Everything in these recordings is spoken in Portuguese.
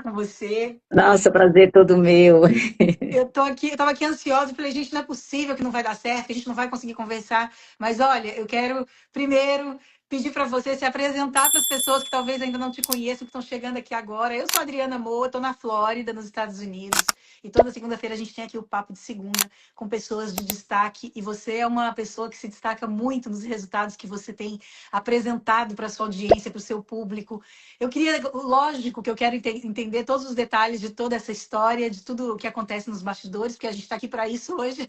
com você. Nossa, prazer todo meu. Eu tava aqui ansiosa, falei, gente, não é possível que não vai dar certo, que a gente não vai conseguir conversar. Mas olha, eu quero primeiro pedir para você se apresentar para as pessoas que talvez ainda não te conheçam, que estão chegando aqui agora. Eu sou a Adriana Moa, estou na Flórida, nos Estados Unidos, e toda segunda-feira a gente tem aqui o Papo de Segunda com pessoas de destaque, e você é uma pessoa que se destaca muito nos resultados que você tem apresentado para sua audiência, para o seu público. Eu queria, lógico que eu quero entender todos os detalhes de toda essa história, de tudo o que acontece nos bastidores, porque a gente está aqui para isso hoje.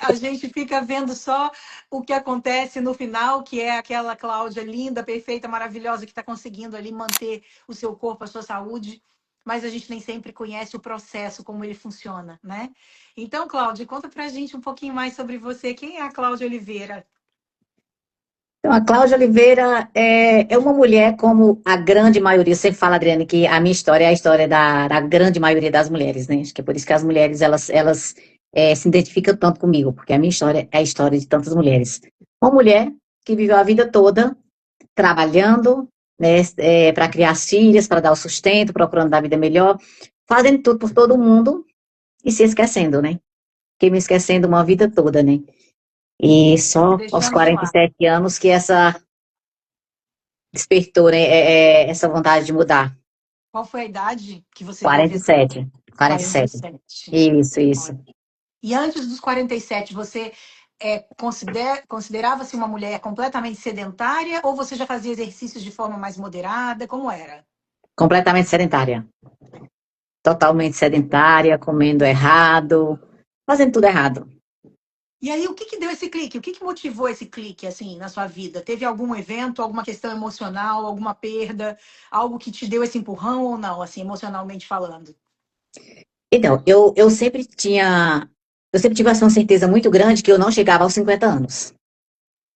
A gente fica vendo só o que acontece no final, que é aquela Cláudia linda, perfeita, maravilhosa, que está conseguindo ali manter o seu corpo, a sua saúde, mas a gente nem sempre conhece o processo, como ele funciona, né? Então, Cláudia, conta pra gente um pouquinho mais sobre você. Quem é a Cláudia Oliveira? Então, a Cláudia Oliveira é uma mulher como a grande maioria, eu sempre falo, Adriane, que a minha história é a história da grande maioria das mulheres, né? Acho que é por isso que as mulheres, elas se identificam tanto comigo, porque a minha história é a história de tantas mulheres. Uma mulher que viveu a vida toda trabalhando, né, para criar as filhas, para dar o sustento, procurando dar a vida melhor, fazendo tudo por todo mundo e se esquecendo, né? Fiquei me esquecendo uma vida toda, né? E Se só aos deixando de quarenta e lado. sete anos que essa despertou, né, essa vontade de mudar. Qual foi a idade que você teve Quarenta e essa sete, quarenta e sete. 47? Isso, isso. E antes dos 47, você considerava-se uma mulher completamente sedentária ou você já fazia exercícios de forma mais moderada? Como era? Completamente sedentária. Totalmente sedentária, comendo errado, fazendo tudo errado. E aí, o que que deu esse clique? O que que motivou esse clique, assim, na sua vida? Teve algum evento, alguma questão emocional, alguma perda, algo que te deu esse empurrão ou não, assim, emocionalmente falando? Então, eu sempre tive assim, uma certeza muito grande que eu não chegava aos 50 anos.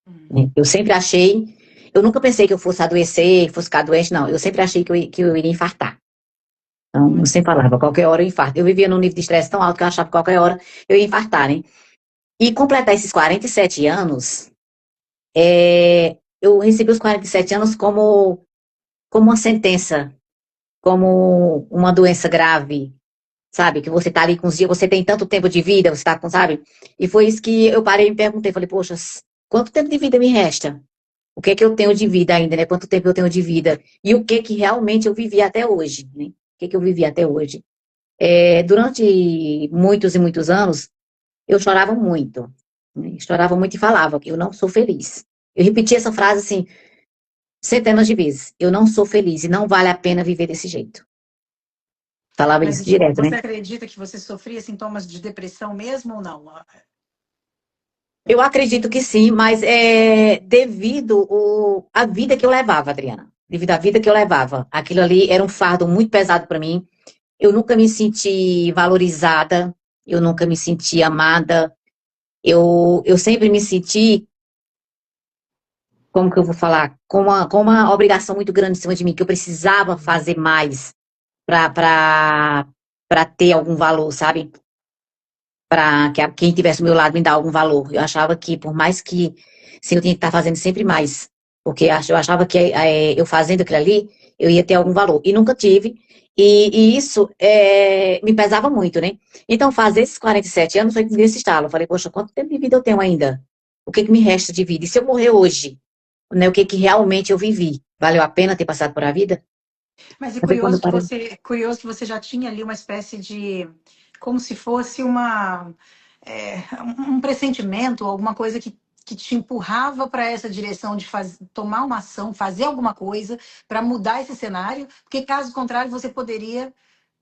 Hum. Né? Eu nunca pensei que eu fosse adoecer, fosse ficar doente, não. Eu sempre achei que eu iria infartar. Então, eu sempre falava, qualquer hora eu infarto. Eu vivia num nível de estresse tão alto que eu achava que qualquer hora eu ia infartar, né? E completar esses 47 anos, eu recebi os 47 anos como uma sentença, como uma doença grave, sabe? Que você tá ali com os dias, você tem tanto tempo de vida, você tá com, sabe? E foi isso que eu parei e me perguntei, falei, poxa, quanto tempo de vida me resta? O que é que eu tenho de vida ainda, né? Quanto tempo eu tenho de vida? E o que é que realmente eu vivi até hoje, né? O que é que eu vivi até hoje? Durante muitos e muitos anos, eu chorava muito, né? Chorava muito e falava que eu não sou feliz. Eu repetia essa frase assim, centenas de vezes. Eu não sou feliz e não vale a pena viver desse jeito. Falava Mas isso direto, você né? acredita que você sofria sintomas de depressão mesmo ou não? Eu acredito que sim, mas devido à vida que eu levava, Adriana. Devido à vida que eu levava. Aquilo ali era um fardo muito pesado para mim. Eu nunca me senti valorizada, eu nunca me senti amada. Eu sempre me senti, como que eu vou falar, com uma obrigação muito grande em cima de mim, que eu precisava fazer mais para ter algum valor, sabe? Para que quem tivesse ao meu lado me dar algum valor. Eu achava que, por mais que, sim, eu tinha que estar fazendo sempre mais, porque eu achava que eu fazendo aquilo ali, eu ia ter algum valor. E nunca tive, e isso me pesava muito, né? Então, fazer esses 47 anos foi que me deu esse estalo. Eu falei, poxa, quanto tempo de vida eu tenho ainda? O que que me resta de vida? E se eu morrer hoje? Né, o que que realmente eu vivi? Valeu a pena ter passado por a vida? Mas é Foi quando eu parei. curioso que você já tinha ali uma espécie de, como se fosse um pressentimento, alguma coisa que te empurrava para essa direção de tomar uma ação, fazer alguma coisa para mudar esse cenário, porque caso contrário você poderia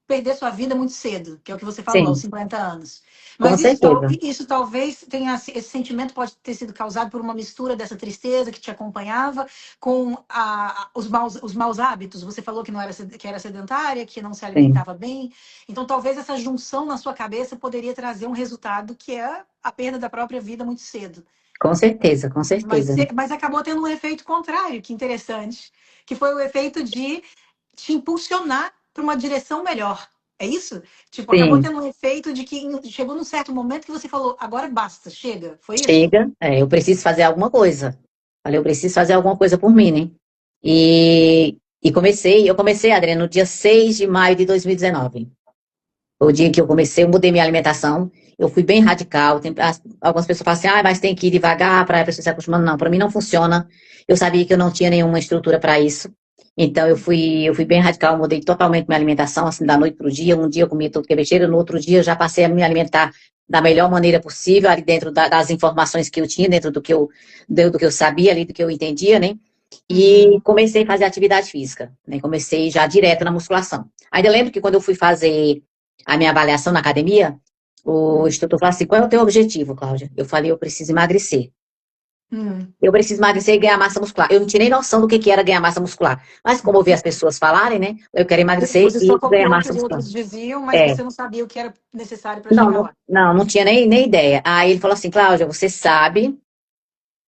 perder sua vida muito cedo, que é o que você falou, aos Sim, 50 anos. com Mas certeza. isso talvez tenha, esse sentimento pode ter sido causado por uma mistura dessa tristeza que te acompanhava com os maus hábitos. Você falou que não era, que era sedentária, que não se Sim, alimentava bem. Então talvez essa junção na sua cabeça poderia trazer um resultado que é a perda da própria vida muito cedo. com certeza, com certeza. Mas acabou tendo um efeito contrário, que interessante, que foi o efeito de te impulsionar para uma direção melhor. É isso? Tipo, acabou Sim. tendo um efeito de que chegou num certo momento que você falou, agora basta, chega. Foi isso? Chega, eu preciso fazer alguma coisa. Falei, eu preciso fazer alguma coisa por mim, né? E, E eu comecei, Adriana, no dia 6 de maio de 2019. Foi o dia que eu comecei, eu mudei minha alimentação. Eu fui bem radical. Algumas pessoas falam assim, ah, mas tem que ir devagar para a pessoa se acostumando. Não, para mim não funciona. Eu sabia que eu não tinha nenhuma estrutura para isso. Então eu fui bem radical, mudei totalmente minha alimentação, assim, da noite para o dia. Um dia eu comia tudo que é besteira, no outro dia eu já passei a me alimentar da melhor maneira possível, ali dentro das informações que eu tinha, dentro do que eu sabia, ali do que eu entendia, né? E Uhum. comecei a fazer atividade física, né? Comecei já direto na musculação. Ainda lembro que quando eu fui fazer a minha avaliação na academia, o Hum. instrutor falou assim, qual é o teu objetivo, Cláudia? Eu falei, eu preciso emagrecer. Hum. Eu preciso emagrecer e ganhar massa muscular. Eu não tinha nem noção do que era ganhar massa muscular. Mas como eu vi as pessoas falarem, né? Eu quero emagrecer Você e só copiou ganhar o que massa os muscular. outros diziam, mas É, você não sabia o que era necessário para não, chegar não, lá. não, não tinha nem ideia. Aí ele falou assim, Cláudia, você sabe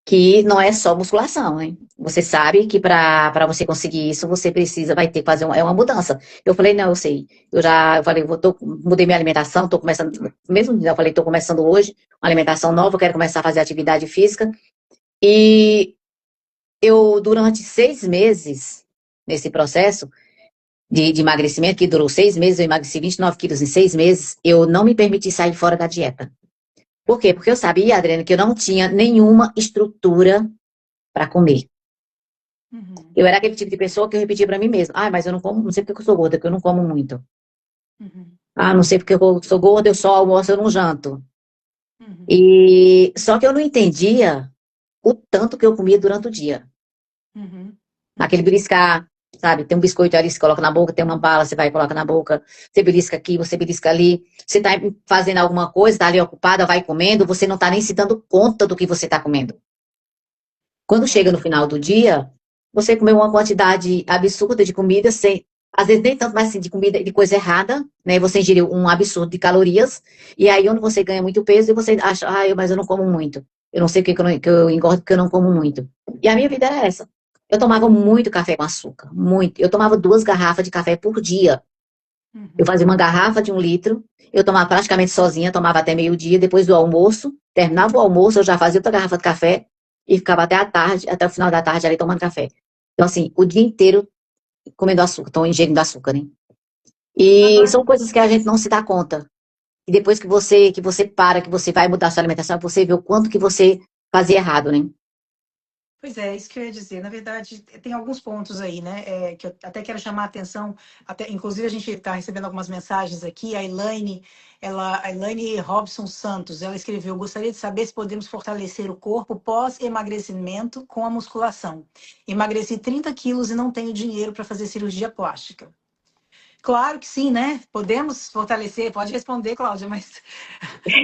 que não é só musculação, hein? Você sabe que para você conseguir isso, você vai ter que fazer uma mudança. Eu falei, não, eu sei. Eu falei, mudei minha alimentação, tô começando, mesmo dia eu falei, tô começando hoje, uma alimentação nova, eu quero começar a fazer atividade física. E eu, durante 6 meses, nesse processo de emagrecimento, que durou 6 meses, eu emagreci 29 quilos em 6 meses, eu não me permiti sair fora da dieta. Por quê? Porque eu sabia, Adriana, que eu não tinha nenhuma estrutura para comer. Uhum. Eu era aquele tipo de pessoa que eu repetia para mim mesma. Ah, mas eu não como, não sei porque eu sou gorda, porque eu não como muito. Uhum. Ah, não sei porque eu sou gorda, eu só almoço, eu não janto. Uhum. E só que eu não entendia o tanto que eu comia durante o dia. Uhum. Aquele Uhum. beliscar, sabe? Tem um biscoito ali, você coloca na boca, tem uma bala, você vai e coloca na boca. Você belisca aqui, você belisca ali. Você tá fazendo alguma coisa, tá ali ocupada, vai comendo, você não tá nem se dando conta do que você tá comendo. Quando chega É. no final do dia, você comeu uma quantidade absurda de comida, sem, às vezes nem tanto mais assim, de comida, de coisa errada, né? Você ingeriu um absurdo de calorias, e aí onde você ganha muito peso, e você acha, ah, mas eu não como muito. Eu não sei por que que eu engordo, porque eu não como muito. E a minha vida era essa. Eu tomava muito café com açúcar, muito. Eu tomava 2 garrafas de café por dia. Eu Uhum. fazia uma garrafa de 1 litro, eu tomava praticamente sozinha, tomava até meio-dia, depois do almoço, terminava o almoço, eu já fazia outra garrafa de café e ficava até a tarde, até o final da tarde ali tomando café. Então, assim, o dia inteiro comendo açúcar, então ingerindo açúcar, né? E Agora, são coisas que a gente não se dá conta. E depois que você para, que você vai mudar a sua alimentação, você vê o quanto que você fazia errado, né? pois é, isso que eu ia dizer. Na verdade, tem alguns pontos aí, né, que eu até quero chamar a atenção. Até, inclusive, a gente está recebendo algumas mensagens aqui. A Elaine Robson Santos, ela escreveu: gostaria de saber se podemos fortalecer o corpo pós-emagrecimento com a musculação. Emagreci 30 quilos e não tenho dinheiro para fazer cirurgia plástica. Claro que sim, né? Podemos fortalecer, pode responder, Cláudia, mas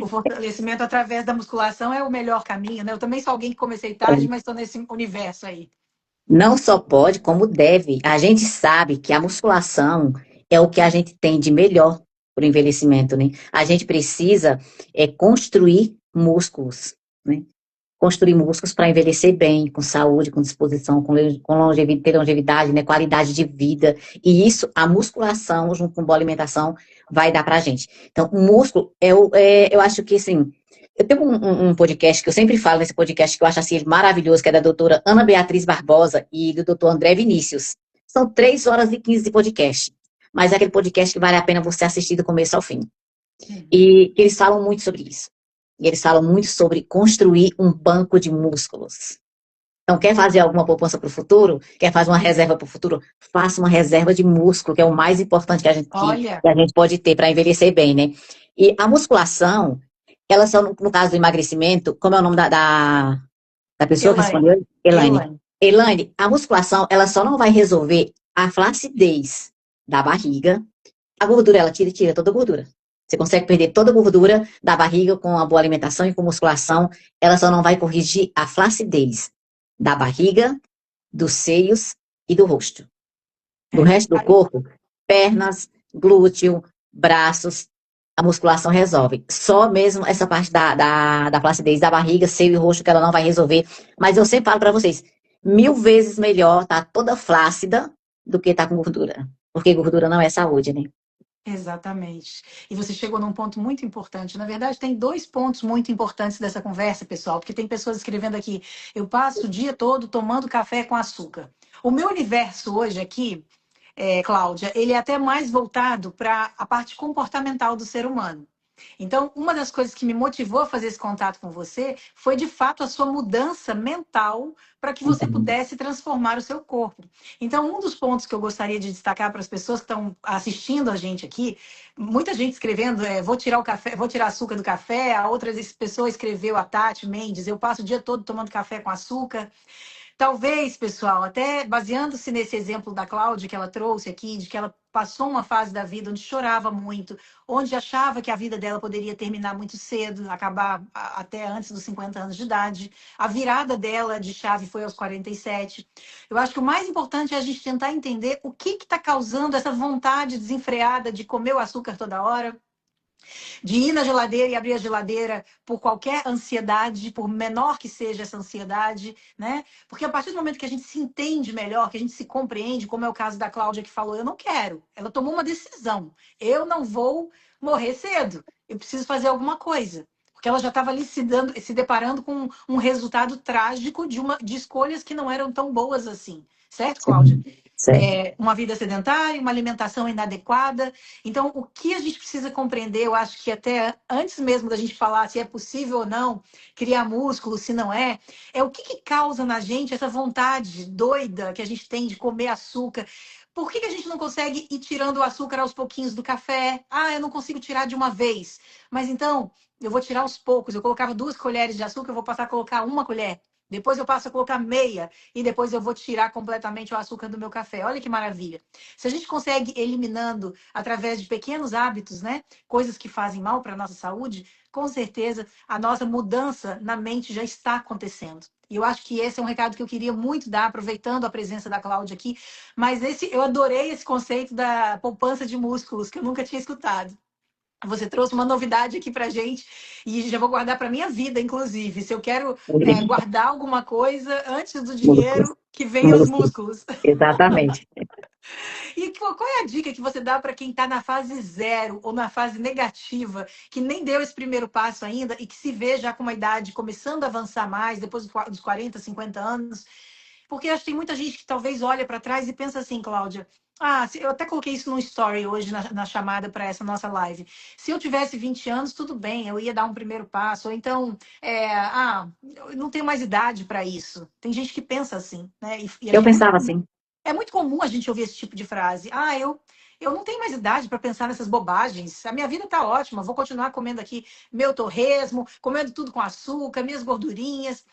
o fortalecimento através da musculação é o melhor caminho, né? Eu também sou alguém que comecei tarde, mas estou nesse universo aí. Não só pode, como deve. A gente sabe que a musculação é o que a gente tem de melhor para o envelhecimento, né? A gente precisa construir músculos, né? Construir músculos para envelhecer bem, com saúde, com disposição, com longevidade, ter longevidade, né? Qualidade de vida. E isso, a musculação, junto com boa alimentação, vai dar para a gente. Então, o músculo, eu acho que, assim, eu tenho um podcast que eu sempre falo nesse podcast que eu acho assim ele maravilhoso, que é da doutora Ana Beatriz Barbosa e do doutor André Vinícius. São 3 horas e 15 de podcast. Mas é aquele podcast que vale a pena você assistir do começo ao fim. Uhum. E eles falam muito sobre isso. E eles falam muito sobre construir um banco de músculos. Então, quer fazer alguma poupança para o futuro? Quer fazer uma reserva para o futuro? Faça uma reserva de músculo, que é o mais importante Olha, que a gente pode ter para envelhecer bem, né? E a musculação, ela só, no caso do emagrecimento, como é o nome da pessoa que Elaine, respondeu? Elaine. Elaine. Elaine, a musculação, ela só não vai resolver a flacidez da barriga. A gordura, ela tira toda a gordura. Você consegue perder toda a gordura da barriga com a boa alimentação e com musculação. Ela só não vai corrigir a flacidez da barriga, dos seios e do rosto. Do É. resto do corpo, pernas, glúteo, braços, a musculação resolve. Só mesmo essa parte da flacidez da barriga, seio e rosto que ela não vai resolver. Mas eu sempre falo para vocês, 1000 vezes melhor tá toda flácida do que tá com gordura. Porque gordura não é saúde, né? Exatamente. E você chegou num ponto muito importante. Na verdade, tem dois pontos muito importantes dessa conversa, pessoal, porque tem pessoas escrevendo aqui: eu passo o dia todo tomando café com açúcar. O meu universo hoje aqui, Cláudia, ele é até mais voltado para a parte comportamental do ser humano. Então, uma das coisas que me motivou a fazer esse contato com você foi, de fato, a sua mudança mental para que você Então, pudesse transformar o seu corpo. Então, um dos pontos que eu gostaria de destacar para as pessoas que estão assistindo a gente aqui, muita gente escrevendo, vou tirar o café, vou tirar açúcar do café, a outra pessoa escreveu, a Tati Mendes, eu passo o dia todo tomando café com açúcar. Talvez, pessoal, até baseando-se nesse exemplo da Cláudia que ela trouxe aqui, de que ela passou uma fase da vida onde chorava muito, onde achava que a vida dela poderia terminar muito cedo, acabar até antes dos 50 anos de idade. A virada dela de chave foi aos 47. Eu acho que o mais importante é a gente tentar entender o que está causando essa vontade desenfreada de comer o açúcar toda hora, de ir na geladeira e abrir a geladeira por qualquer ansiedade, por menor que seja essa ansiedade, né? Porque a partir do momento que a gente se entende melhor, que a gente se compreende, como é o caso da Cláudia que falou, eu não quero. Ela tomou uma decisão. Eu não vou morrer cedo. Eu preciso fazer alguma coisa. Porque ela já estava ali se deparando com um resultado trágico de escolhas que não eram tão boas assim. Certo, Cláudia? sim, certo. Uma vida sedentária, uma alimentação inadequada. Então, o que a gente precisa compreender, eu acho que até antes mesmo da gente falar se é possível ou não criar músculo, se não é o que causa na gente essa vontade doida que a gente tem de comer açúcar. Por que a gente não consegue ir tirando o açúcar aos pouquinhos do café? Ah, eu não consigo tirar de uma vez. Mas então, eu vou tirar aos poucos. Eu colocava 2 colheres de açúcar, eu vou passar a colocar 1 colher. Depois eu passo a colocar meia e depois eu vou tirar completamente o açúcar do meu café. Olha que maravilha. Se a gente consegue eliminando através de pequenos hábitos, né, coisas que fazem mal para a nossa saúde, com certeza a nossa mudança na mente já está acontecendo. E eu acho que esse é um recado que eu queria muito dar, aproveitando a presença da Cláudia aqui. Mas eu adorei esse conceito da poupança de músculos, que eu nunca tinha escutado. Você trouxe uma novidade aqui para gente e já vou guardar para minha vida, inclusive. Se eu quero guardar alguma coisa antes do Músculos, dinheiro, que venha os músculos, músculos. exatamente. E qual é a dica que você dá para quem está na fase zero ou na fase negativa, que nem deu esse primeiro passo ainda e que se vê já com uma idade começando a avançar mais, depois dos 40, 50 anos? Porque acho que tem muita gente que talvez olha para trás e pensa assim, Cláudia. Ah, eu até coloquei isso no story hoje na chamada para essa nossa live. Se eu tivesse 20 anos, tudo bem, eu ia dar um primeiro passo. Ou então, eu não tenho mais idade para isso. Tem gente que pensa assim, né? E Eu pensava assim. é muito comum a gente ouvir esse tipo de frase. Ah, eu não tenho mais idade para pensar nessas bobagens. A minha vida está ótima, vou continuar comendo aqui meu torresmo, comendo tudo com açúcar, minhas gordurinhas.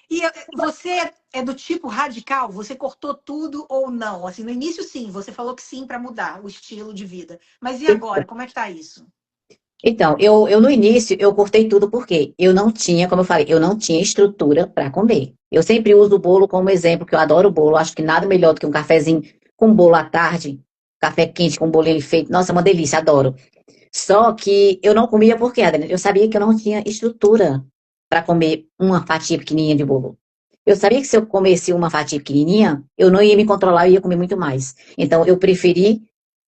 E você é do tipo radical? Você cortou tudo ou não? Assim, no início, sim, você falou que sim para mudar o estilo de vida. Mas e agora? Como é que tá isso? Então, eu no início, eu cortei tudo porque eu não tinha, como eu falei, eu não tinha estrutura para comer. Eu sempre uso o bolo como exemplo, que eu adoro bolo. Acho que nada melhor do que um cafezinho com bolo à tarde, café quente com bolinho feito. Nossa, é uma delícia, adoro. Só que eu não comia porque, Adriana, eu sabia que eu não tinha estrutura para comer uma fatia pequenininha de bolo. Eu sabia que se eu comesse uma fatia pequenininha, eu não ia me controlar, eu ia comer muito mais. Então, eu preferi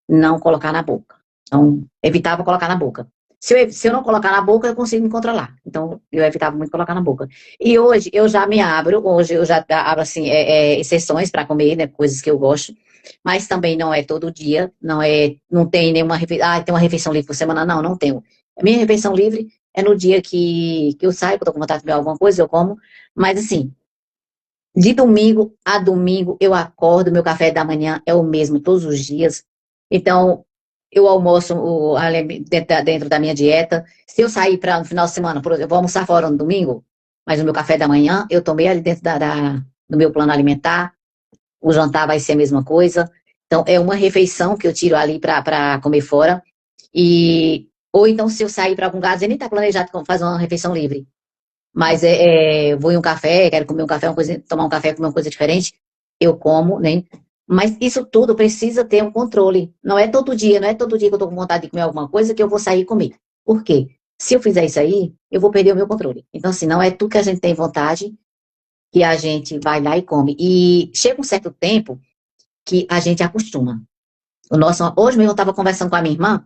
não colocar na boca. Então, evitava colocar na boca. Se eu não colocar na boca, eu consigo me controlar. Então, eu evitava muito colocar na boca. E hoje, eu já me abro, hoje eu já abro, assim, exceções para comer, né, coisas que eu gosto, mas também não é todo dia, não tem nenhuma refeição, tem uma refeição livre por semana, não, não tenho. A minha refeição livre é no dia que eu saio, que eu tô com vontade de comer alguma coisa, eu como, mas assim, de domingo a domingo eu acordo, meu café da manhã é o mesmo todos os dias. Então, eu almoço dentro da minha dieta. Se eu sair para no final de semana, por exemplo, eu vou almoçar fora no domingo, mas o meu café da manhã eu tomei ali dentro do meu plano alimentar. O jantar vai ser a mesma coisa. Então, é uma refeição que eu tiro ali para comer fora. Ou então, se eu sair para algum lugar, nem está planejado fazer uma refeição livre. Mas vou em um café, quero comer um café, uma coisa, tomar um café, comer uma coisa diferente, eu como, né? Mas isso tudo precisa ter um controle. Não é todo dia que eu tô com vontade de comer alguma coisa que eu vou sair e comer. Por quê? Se eu fizer isso aí, eu vou perder o meu controle. Então, assim, não é tudo que a gente tem vontade que a gente vai lá e come. E chega um certo tempo que a gente acostuma. Hoje mesmo eu estava conversando com a minha irmã,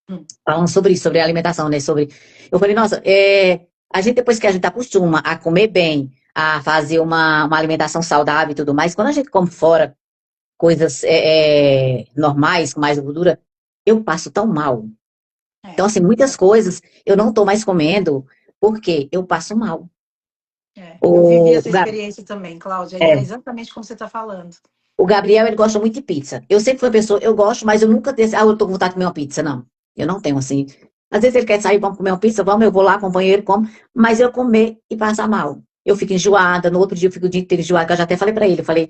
Hum, falando sobre isso, sobre alimentação, né? Eu falei, nossa, a gente depois que a gente acostuma a comer bem, a fazer uma alimentação saudável e tudo mais, quando a gente come fora coisas normais, com mais gordura, eu passo tão mal. Então, é, assim, muitas coisas eu não estou mais comendo porque eu passo mal. é. Eu vivi O, essa Ga- experiência também, Cláudia, e é é, exatamente como você está falando. o Gabriel, ele gosta muito de pizza. Eu sempre fui uma pessoa, eu gosto, mas eu nunca disse, eu tô com vontade de comer uma pizza, não. Eu não tenho, assim. Às vezes ele quer sair, vamos comer uma pizza, vamos, eu vou lá, acompanho ele, como, mas eu comer e passar mal. Eu fico enjoada, no outro dia eu fico o dia inteiro enjoada, que eu já até falei pra ele, eu falei,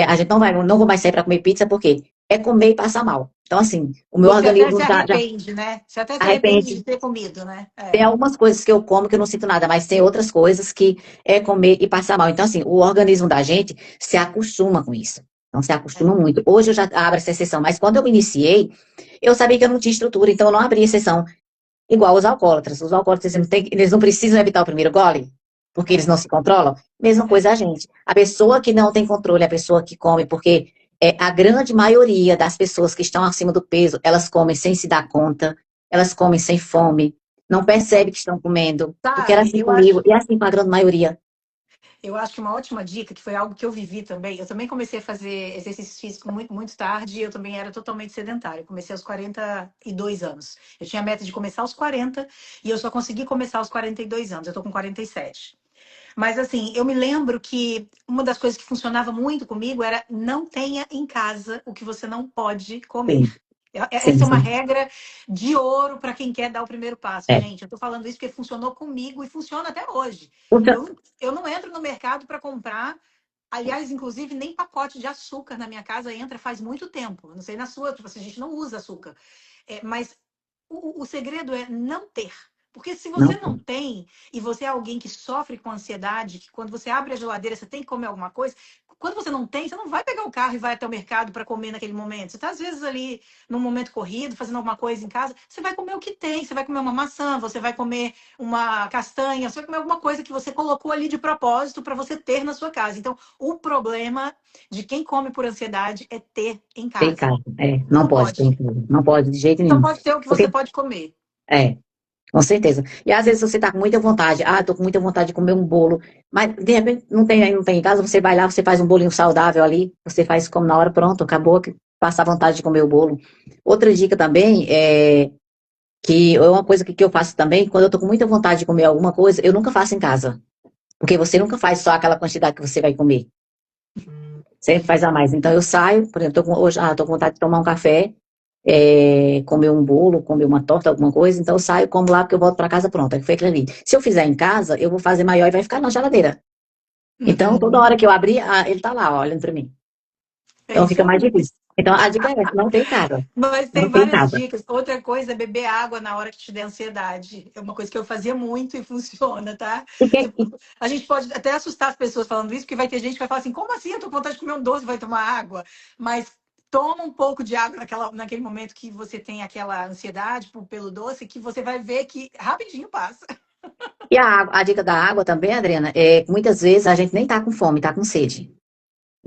a gente não vou mais sair pra comer pizza, porque é comer e passar mal. Então, assim, o meu Você até organismo se já arrepende, né? Você até se arrepende de arrepende. ter comido, né? Tem É. algumas coisas que eu como que eu não sinto nada, mas tem outras coisas que é comer e passar mal. Então, assim, o organismo da gente se acostuma com isso. Então, se acostuma É. muito. Hoje eu já abro essa exceção, mas quando eu me iniciei, eu sabia que eu não tinha estrutura, então eu não abri exceção. Igual os alcoólatras. Os alcoólatras eles não precisam evitar o primeiro gole, porque eles É. não se controlam. Mesma É. coisa a gente. A pessoa que não tem controle, a pessoa que come, porque a grande maioria das pessoas que estão acima do peso, elas comem sem se dar conta, elas comem sem fome, não É. percebe que estão comendo, porque era Sabe, assim comigo, e é assim com a grande maioria. eu acho que uma ótima dica, que foi algo que eu vivi também. Eu também comecei a fazer exercício físico muito, muito tarde e eu também era totalmente sedentária. Eu comecei aos 42 anos. Eu tinha a meta de começar aos 40 e eu só consegui começar aos 42 anos. Eu tô com 47. Mas assim, eu me lembro que uma das coisas que funcionava muito comigo era não tenha em casa o que você não pode comer. Sim, sim, Essa é uma sim. regra de ouro para quem quer dar o primeiro passo, É. gente. Eu tô falando isso porque funcionou comigo e funciona até hoje. Puxa, Eu não entro no mercado para comprar. Aliás, inclusive, nem pacote de açúcar na minha casa entra faz muito tempo. Eu não sei na sua, tipo assim, a gente não usa açúcar. Mas o segredo é não ter. Porque se não, você não tem, e você é alguém que sofre com ansiedade, que quando você abre a geladeira você tem que comer alguma coisa, quando você não tem, você não vai pegar o carro e vai até o mercado para comer naquele momento. Você está, às vezes, ali num momento corrido, fazendo alguma coisa em casa, você vai comer o que tem. Você vai comer uma maçã, você vai comer uma castanha, você vai comer alguma coisa que você colocou ali de propósito para você ter na sua casa. Então, o problema de quem come por ansiedade é ter em tem casa. casa. Não Não pode ter pode. em casa. Não pode, de jeito Só nenhum. pode ter o que você Porque, pode comer. é, com certeza. E às vezes você tá com muita vontade, tô com muita vontade de comer um bolo, mas de repente não tem em casa, você vai lá, você faz um bolinho saudável ali, você faz como na hora, pronto, acabou, que passa a vontade de comer o bolo. Outra dica também é que é uma coisa que eu faço também, quando eu tô com muita vontade de comer alguma coisa, eu nunca faço em casa, porque você nunca faz só aquela quantidade que você vai comer. Sempre faz a mais. Então eu saio, por exemplo, hoje, tô com vontade de tomar um café, comer um bolo, comer uma torta, alguma coisa, então eu saio, como lá, porque eu volto para casa pronto. Aí foi aquilo ali. Se eu fizer em casa, eu vou fazer maior e vai ficar na geladeira. Então, toda Uhum. hora que eu abrir, ele tá lá, ó, olhando para mim. É Então isso fica mais aí. difícil. Então a dica é essa, não tem casa. Mas Não tem tem várias casa. dicas. Outra coisa é beber água na hora que te der ansiedade. É uma coisa que eu fazia muito e funciona, tá? E quem, Você- A gente pode até assustar as pessoas falando isso, porque vai ter gente que vai falar assim: como assim? Eu tô com vontade de comer um doce, vai tomar água. Mas toma um pouco de água naquele momento que você tem aquela ansiedade pelo doce, que você vai ver que rapidinho passa. a dica da água também, Adriana, que muitas vezes a gente nem tá com fome, tá com sede.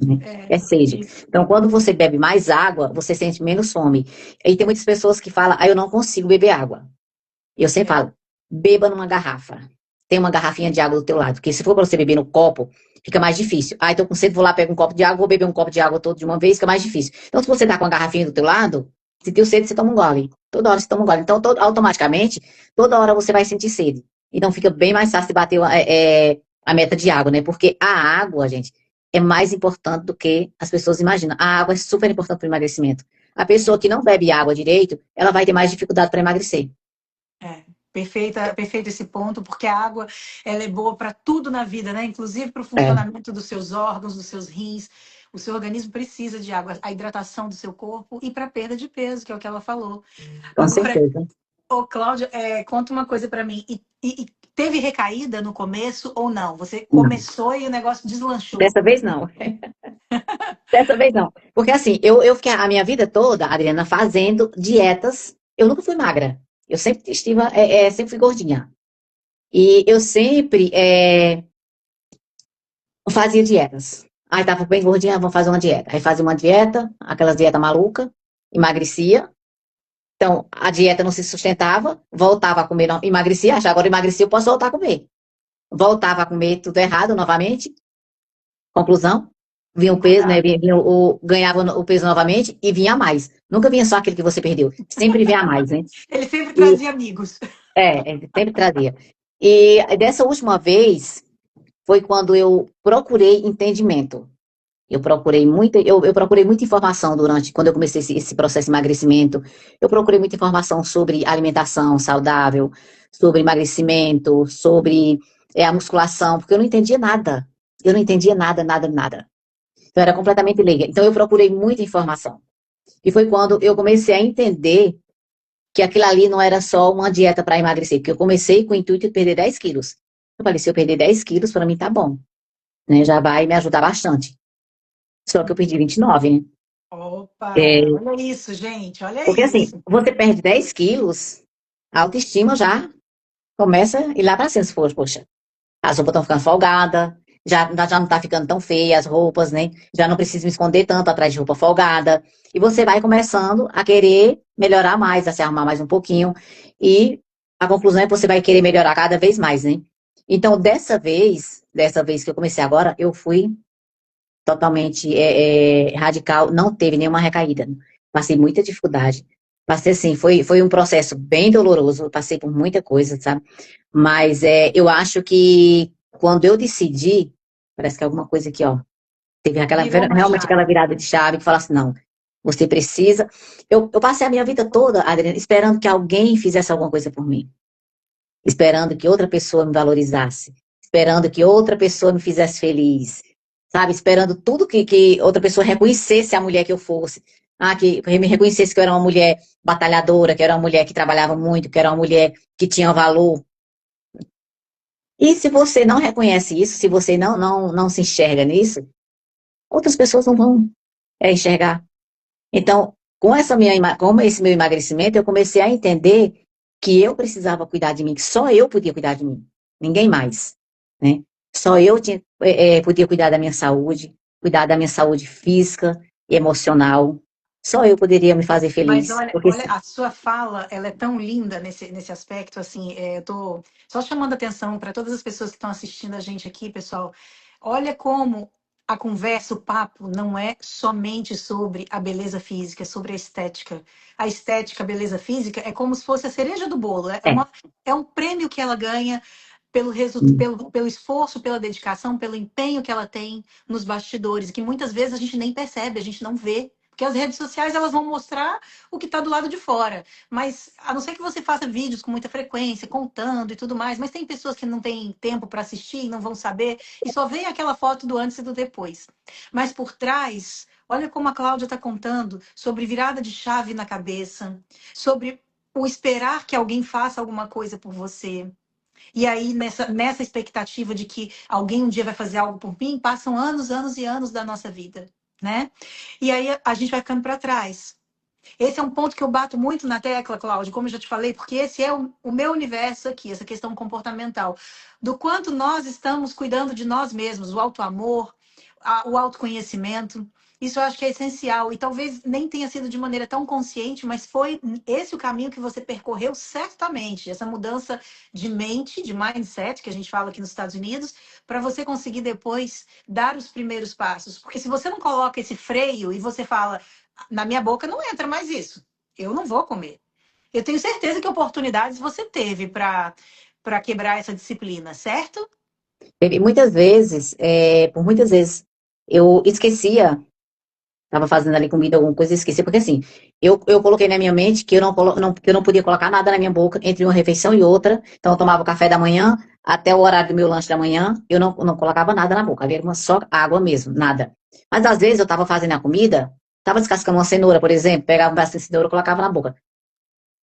Né? É É, sede. isso. Então, quando você bebe mais água, você sente menos fome. E tem muitas pessoas que falam, eu não consigo beber água. Eu sempre É, falo, beba numa garrafa. Tem uma garrafinha de água do teu lado. Porque se for para você beber no copo, fica mais difícil. Tô com sede, vou lá, pego um copo de água, vou beber um copo de água todo de uma vez, fica mais difícil. Então, se você tá com a garrafinha do teu lado, se deu sede, você toma um gole. Toda hora você toma um gole. Então, automaticamente, toda hora você vai sentir sede. Então, fica bem mais fácil de bater a meta de água, né? Porque a água, gente, é mais importante do que as pessoas imaginam. A água é super importante para o emagrecimento. A pessoa que não bebe água direito, ela vai ter mais dificuldade para emagrecer. é. Perfeito esse ponto, porque a água ela é boa para tudo na vida, né? Inclusive para o É, funcionamento dos seus órgãos, dos seus rins. O seu organismo precisa de água, a hidratação do seu corpo e para a perda de peso, que é o que ela falou. com Agora, certeza. ô Cláudia, conta uma coisa para mim. E teve recaída no começo ou não? Você Não. começou e o negócio deslanchou. Dessa vez não. Dessa vez não. Porque assim, eu fiquei a minha vida toda, Adriana, fazendo dietas. Eu nunca fui magra. Eu sempre estive, sempre fui gordinha. E eu sempre fazia dietas. Aí tava bem gordinha, vamos fazer uma dieta. Aí fazia uma dieta, aquelas dieta maluca, emagrecia. Então, a dieta não se sustentava, voltava a comer, não, emagrecia, achava agora emagreci, eu posso voltar a comer. Voltava a comer tudo errado novamente. Conclusão, vinha o peso, né? Ganhava o peso novamente e vinha mais. Nunca vinha só aquele que você perdeu. Sempre vinha mais, né? Ele sempre E, trazia amigos. sempre trazia. E dessa última vez foi quando eu procurei entendimento. Eu procurei muita informação durante, quando eu comecei esse processo de emagrecimento. Eu procurei muita informação sobre alimentação saudável, sobre emagrecimento, sobre a musculação, porque eu não entendia nada. Eu não entendia nada, nada, nada. Então, eu era completamente leiga. Então, eu procurei muita informação. E foi quando eu comecei a entender que aquilo ali não era só uma dieta para emagrecer, porque eu comecei com o intuito de perder 10 quilos. Eu falei, se eu perder 10 quilos, para mim tá bom, né? Já vai me ajudar bastante. Só que eu perdi 29, né? Opa, É, olha isso, gente, olha porque assim, isso. você perde 10 quilos, a autoestima já começa a ir lá para cima. Se for, poxa, as roupas estão ficando folgadas, já não tá ficando tão feia as roupas, né? Já não preciso me esconder tanto atrás de roupa folgada. E você vai começando a querer melhorar mais, a se arrumar mais um pouquinho. E a conclusão é que você vai querer melhorar cada vez mais, né? Então, dessa vez que eu comecei agora, eu fui totalmente radical, não teve nenhuma recaída. Passei muita dificuldade. Passei assim, foi um processo bem doloroso, passei por muita coisa, sabe? Mas eu acho que quando eu decidi, parece que é alguma coisa aqui, ó, teve Virou uma realmente aquela chave. virada de chave que fala assim, não, você precisa. Eu passei a minha vida toda, Adriana, esperando que alguém fizesse alguma coisa por mim, esperando que outra pessoa me valorizasse, esperando que outra pessoa me fizesse feliz, sabe? Esperando tudo que outra pessoa reconhecesse a mulher que eu fosse. Que me reconhecesse que eu era uma mulher batalhadora, que eu era uma mulher que trabalhava muito, que era uma mulher que tinha valor. E se você não reconhece isso, se você não se enxerga nisso, outras pessoas não vão enxergar. Então, com esse meu emagrecimento, eu comecei a entender que eu precisava cuidar de mim, que só eu podia cuidar de mim, ninguém mais, né? Só eu podia cuidar da minha saúde física e emocional. Só eu poderia me fazer Mas feliz. olha, Porque olha, a sua fala, ela é tão linda nesse aspecto, assim, eu tô só chamando atenção para todas as pessoas que estão assistindo a gente aqui, pessoal. Olha como a conversa, o papo, não é somente sobre a beleza física, é sobre a estética. A estética, a beleza física, é como se fosse a cereja do bolo. é, É um prêmio que ela ganha pelo esforço, pela dedicação, pelo empenho que ela tem nos bastidores, que muitas vezes a gente nem percebe, a gente não vê. Porque as redes sociais elas vão mostrar o que está do lado de fora. Mas a não ser que você faça vídeos com muita frequência, contando e tudo mais, mas tem pessoas que não têm tempo para assistir, não vão saber, e só vê aquela foto do antes e do depois. Mas por trás, olha como a Cláudia está contando sobre virada de chave na cabeça, sobre o esperar que alguém faça alguma coisa por você. E aí, nessa expectativa de que alguém um dia vai fazer algo por mim, passam anos, anos e anos da nossa vida, né? E aí a gente vai ficando para trás. Esse é um ponto que eu bato muito na tecla, Cláudio, como eu já te falei, porque esse é o meu universo aqui, essa questão comportamental. Do quanto nós estamos cuidando de nós mesmos, o auto-amor, o autoconhecimento. Isso eu acho que é essencial. E talvez nem tenha sido de maneira tão consciente, mas foi esse o caminho que você percorreu certamente. Essa mudança de mente, de mindset, que a gente fala aqui nos Estados Unidos, para você conseguir depois dar os primeiros passos. Porque se você não coloca esse freio e você fala, na minha boca não entra mais isso. Eu não vou comer. Eu tenho certeza que oportunidades você teve para quebrar essa disciplina, certo? teve muitas vezes, por muitas vezes, eu esquecia. Tava fazendo ali comida, alguma coisa, e esqueci, porque assim, eu coloquei na minha mente que que eu não podia colocar nada na minha boca entre uma refeição e outra. Então, eu tomava o café da manhã, até o horário do meu lanche da manhã, eu não colocava nada na boca, ali era só água mesmo, nada. Mas às vezes eu tava fazendo a comida, tava descascando uma cenoura, por exemplo, pegava um pedaço de cenoura e colocava na boca.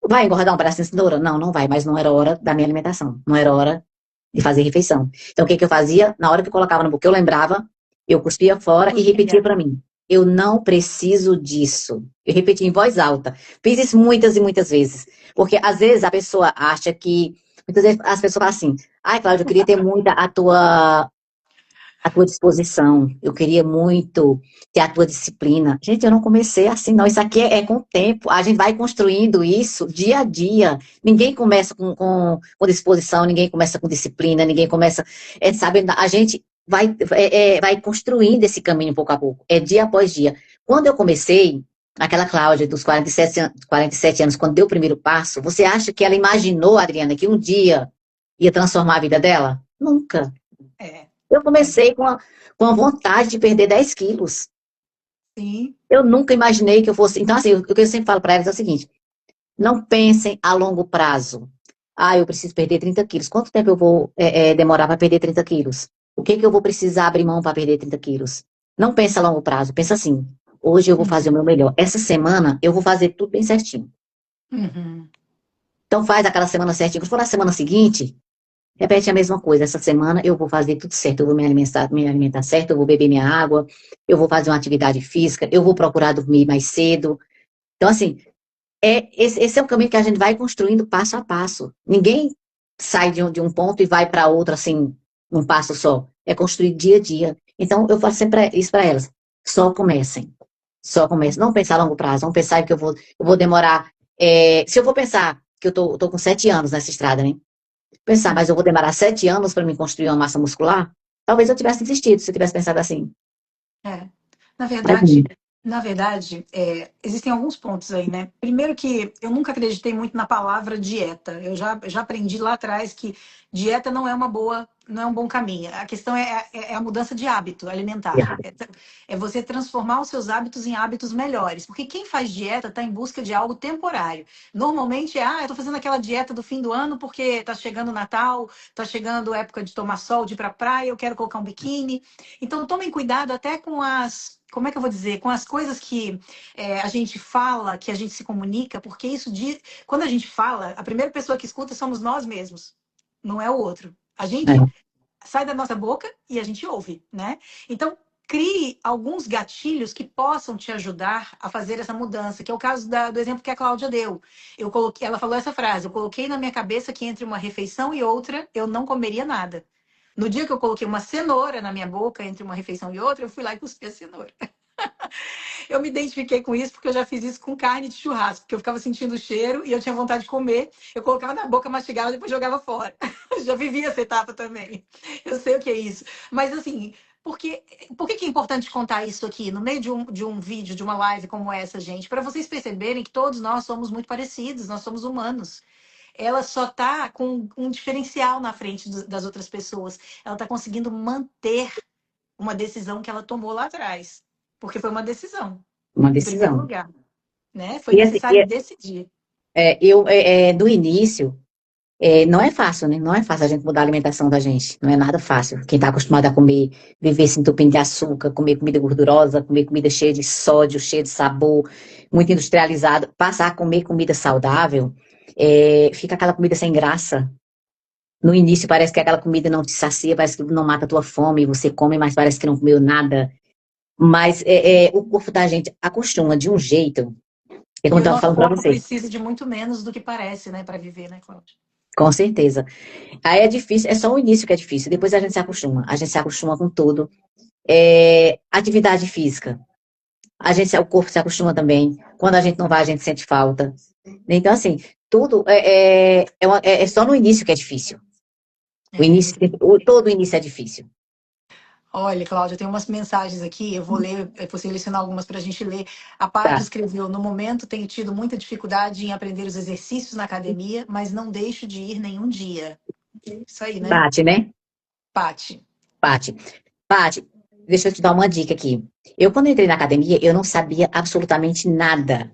Vai engordar um pedaço de cenoura? Não, não vai, mas não era hora da minha alimentação, não era hora de fazer refeição. Então, o que que eu fazia? Na hora que eu colocava na boca, eu lembrava, eu cuspia fora e repetia Cozinha. para mim. Eu não preciso disso. Eu repeti em voz alta. Fiz isso muitas e muitas vezes. Porque às vezes a pessoa acha que. Muitas vezes as pessoas falam assim: ai, Cláudia, eu queria ter muita a tua. a tua disposição. Eu queria muito ter a tua disciplina. Gente, eu não comecei assim, não. Isso aqui é com o tempo. A gente vai construindo isso dia a dia. Ninguém começa com disposição, ninguém começa com disciplina, ninguém começa, sabe, a gente vai construindo esse caminho pouco a pouco. É dia após dia. Quando eu comecei, aquela Cláudia dos 47 anos, quando deu o primeiro passo, você acha que ela imaginou, Adriana, que um dia ia transformar a vida dela? Nunca. É, Eu é, comecei com a vontade de perder 10 quilos. sim. Eu nunca imaginei que eu fosse. Então, assim, o que eu sempre falo para elas é o seguinte: não pensem a longo prazo. Ah, eu preciso perder 30 quilos. Quanto tempo eu vou demorar para perder 30 quilos? O que que eu vou precisar abrir mão para perder 30 quilos? Não pensa a longo prazo, pensa assim: hoje eu vou fazer o Uhum. meu melhor. Essa semana eu vou fazer tudo bem certinho. Uhum. Então, faz aquela semana certinho. Quando for na semana seguinte, repete a mesma coisa. Essa semana eu vou fazer tudo certo. Eu vou me alimentar certo, eu vou beber minha água, eu vou fazer uma atividade física, eu vou procurar dormir mais cedo. Então, assim, esse é um caminho que a gente vai construindo passo a passo. Ninguém sai de um ponto e vai para outro, assim, um passo só. É construir dia a dia. Então, eu faço sempre isso para elas. Só comecem. Só comecem. Não pensar a longo prazo. Não pensar que eu vou demorar. Se eu vou pensar que eu tô com 7 anos nessa estrada, né? Pensar, mas eu vou demorar 7 anos para me construir uma massa muscular? Talvez eu tivesse desistido se eu tivesse pensado assim. É. Na Mas, verdade, existem alguns pontos aí, né? Primeiro que eu nunca acreditei muito na palavra dieta. Eu já aprendi lá atrás que dieta não é uma boa, não é um bom caminho. A questão é a mudança de hábito alimentar. É você transformar os seus hábitos em hábitos melhores. Porque quem faz dieta está em busca de algo temporário. Normalmente eu tô fazendo aquela dieta do fim do ano porque tá chegando o Natal, tá chegando a época de tomar sol, de ir pra praia, eu quero colocar um biquíni. Então, tomem cuidado até com como é que eu vou dizer? Com as coisas que a gente fala, que a gente se comunica, porque quando a gente fala, a primeira pessoa que escuta somos nós mesmos, não é o outro. A gente é, sai da nossa boca e a gente ouve, né? Então, crie alguns gatilhos que possam te ajudar a fazer essa mudança, que é o caso do exemplo que a Cláudia deu. Ela falou essa frase: eu coloquei na minha cabeça que entre uma refeição e outra eu não comeria nada. No dia que eu coloquei uma cenoura na minha boca entre uma refeição e outra, eu fui lá e cuspi a cenoura. Eu me identifiquei com isso porque eu já fiz isso com carne de churrasco, porque eu ficava sentindo o cheiro e eu tinha vontade de comer. Eu colocava na boca, mastigava e depois jogava fora. Já vivi essa etapa também. Eu sei o que é isso. Mas assim, por que é importante contar isso aqui no meio de um vídeo, de uma live como essa, gente? Para vocês perceberem que todos nós somos muito parecidos, nós somos humanos. Ela só está com um diferencial na frente das outras pessoas. Ela está conseguindo manter uma decisão que ela tomou lá atrás. Porque foi uma decisão, uma em primeiro decisão. lugar, né? Foi E, assim, necessário decidir. do início, não é fácil, né? Não é fácil a gente mudar a alimentação da gente. Não é nada fácil. Quem está acostumado a comer, viver se entupindo de açúcar, comer comida gordurosa, comer comida cheia de sódio, cheia de sabor, muito industrializado, passar a comer comida saudável, fica aquela comida sem graça. No início parece que aquela comida não te sacia, parece que não mata a tua fome, você come, mas parece que não comeu nada. Mas o corpo da gente acostuma de um jeito, é como eu E o estava nosso falando para corpo você, precisa de muito menos do que parece, né, para viver, né, Cláudia? com certeza. Aí é difícil, é só o início que é difícil, depois a gente se acostuma com tudo. Atividade física, o corpo se acostuma também, quando a gente não vai, a gente sente falta. Então, assim, tudo é só no início que é difícil. O É. início, todo o início é difícil. Olha, Cláudia, tem umas mensagens aqui, eu vou ler, eu vou selecionar algumas para a gente ler. A Paty Tá, escreveu: no momento tenho tido muita dificuldade em aprender os exercícios na academia, mas não deixo de ir nenhum dia. Isso aí, né, bate, né? Paty? Bate. Paty, deixa eu te dar uma dica aqui. Eu, quando entrei na academia, eu não sabia absolutamente nada.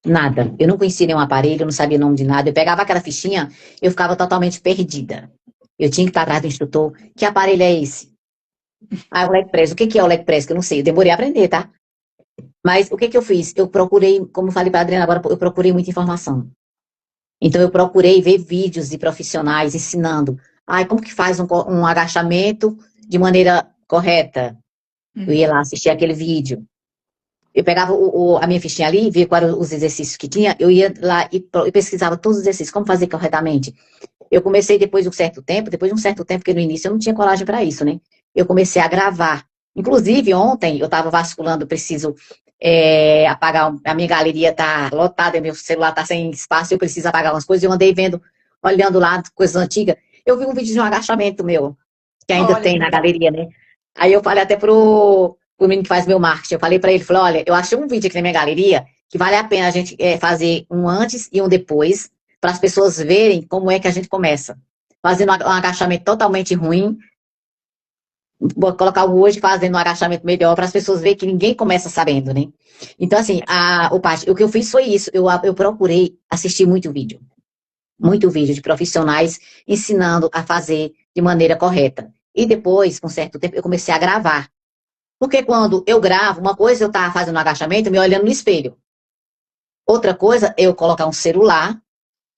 Nada. Eu não conhecia nenhum aparelho, eu não sabia o nome de nada. Eu pegava aquela fichinha, eu ficava totalmente perdida. Eu tinha que estar atrás do instrutor. Que aparelho é esse? Ah, o leg press. O que que é o leg press? Que eu não sei. Eu demorei a aprender, tá? Mas o que que eu fiz? Eu procurei, como eu falei para a Adriana agora, eu procurei muita informação. Então, eu procurei ver vídeos de profissionais ensinando. Ai, como que faz um agachamento de maneira correta? Eu ia lá Uhum. assistir aquele vídeo. Eu pegava a minha fichinha ali, via quais eram os exercícios que tinha, eu ia lá e pesquisava todos os exercícios, como fazer corretamente. Eu comecei depois de um certo tempo, porque no início eu não tinha coragem para isso, né? eu comecei a gravar. Inclusive, ontem eu estava vasculhando, preciso apagar, a minha galeria está lotada, meu celular está sem espaço, eu preciso apagar umas coisas. Eu andei vendo, olhando lá, coisas antigas. Eu vi um vídeo de um agachamento meu, que ainda Olha tem que na legal. galeria, né? Aí eu falei até pro menino que faz meu marketing, eu falei para ele, falei, olha, eu achei um vídeo aqui na minha galeria que vale a pena a gente fazer um antes e um depois, para as pessoas verem como é que a gente começa. Fazendo um agachamento totalmente ruim, vou colocar o hoje fazendo um agachamento melhor para as pessoas verem que ninguém começa sabendo, né? Então, assim, o que eu fiz foi isso. Eu procurei assistir muito vídeo de profissionais ensinando a fazer de maneira correta. E depois, com certo tempo, eu comecei a gravar. Porque quando eu gravo, uma coisa eu estava fazendo um agachamento, me olhando no espelho. Outra coisa, eu colocar um celular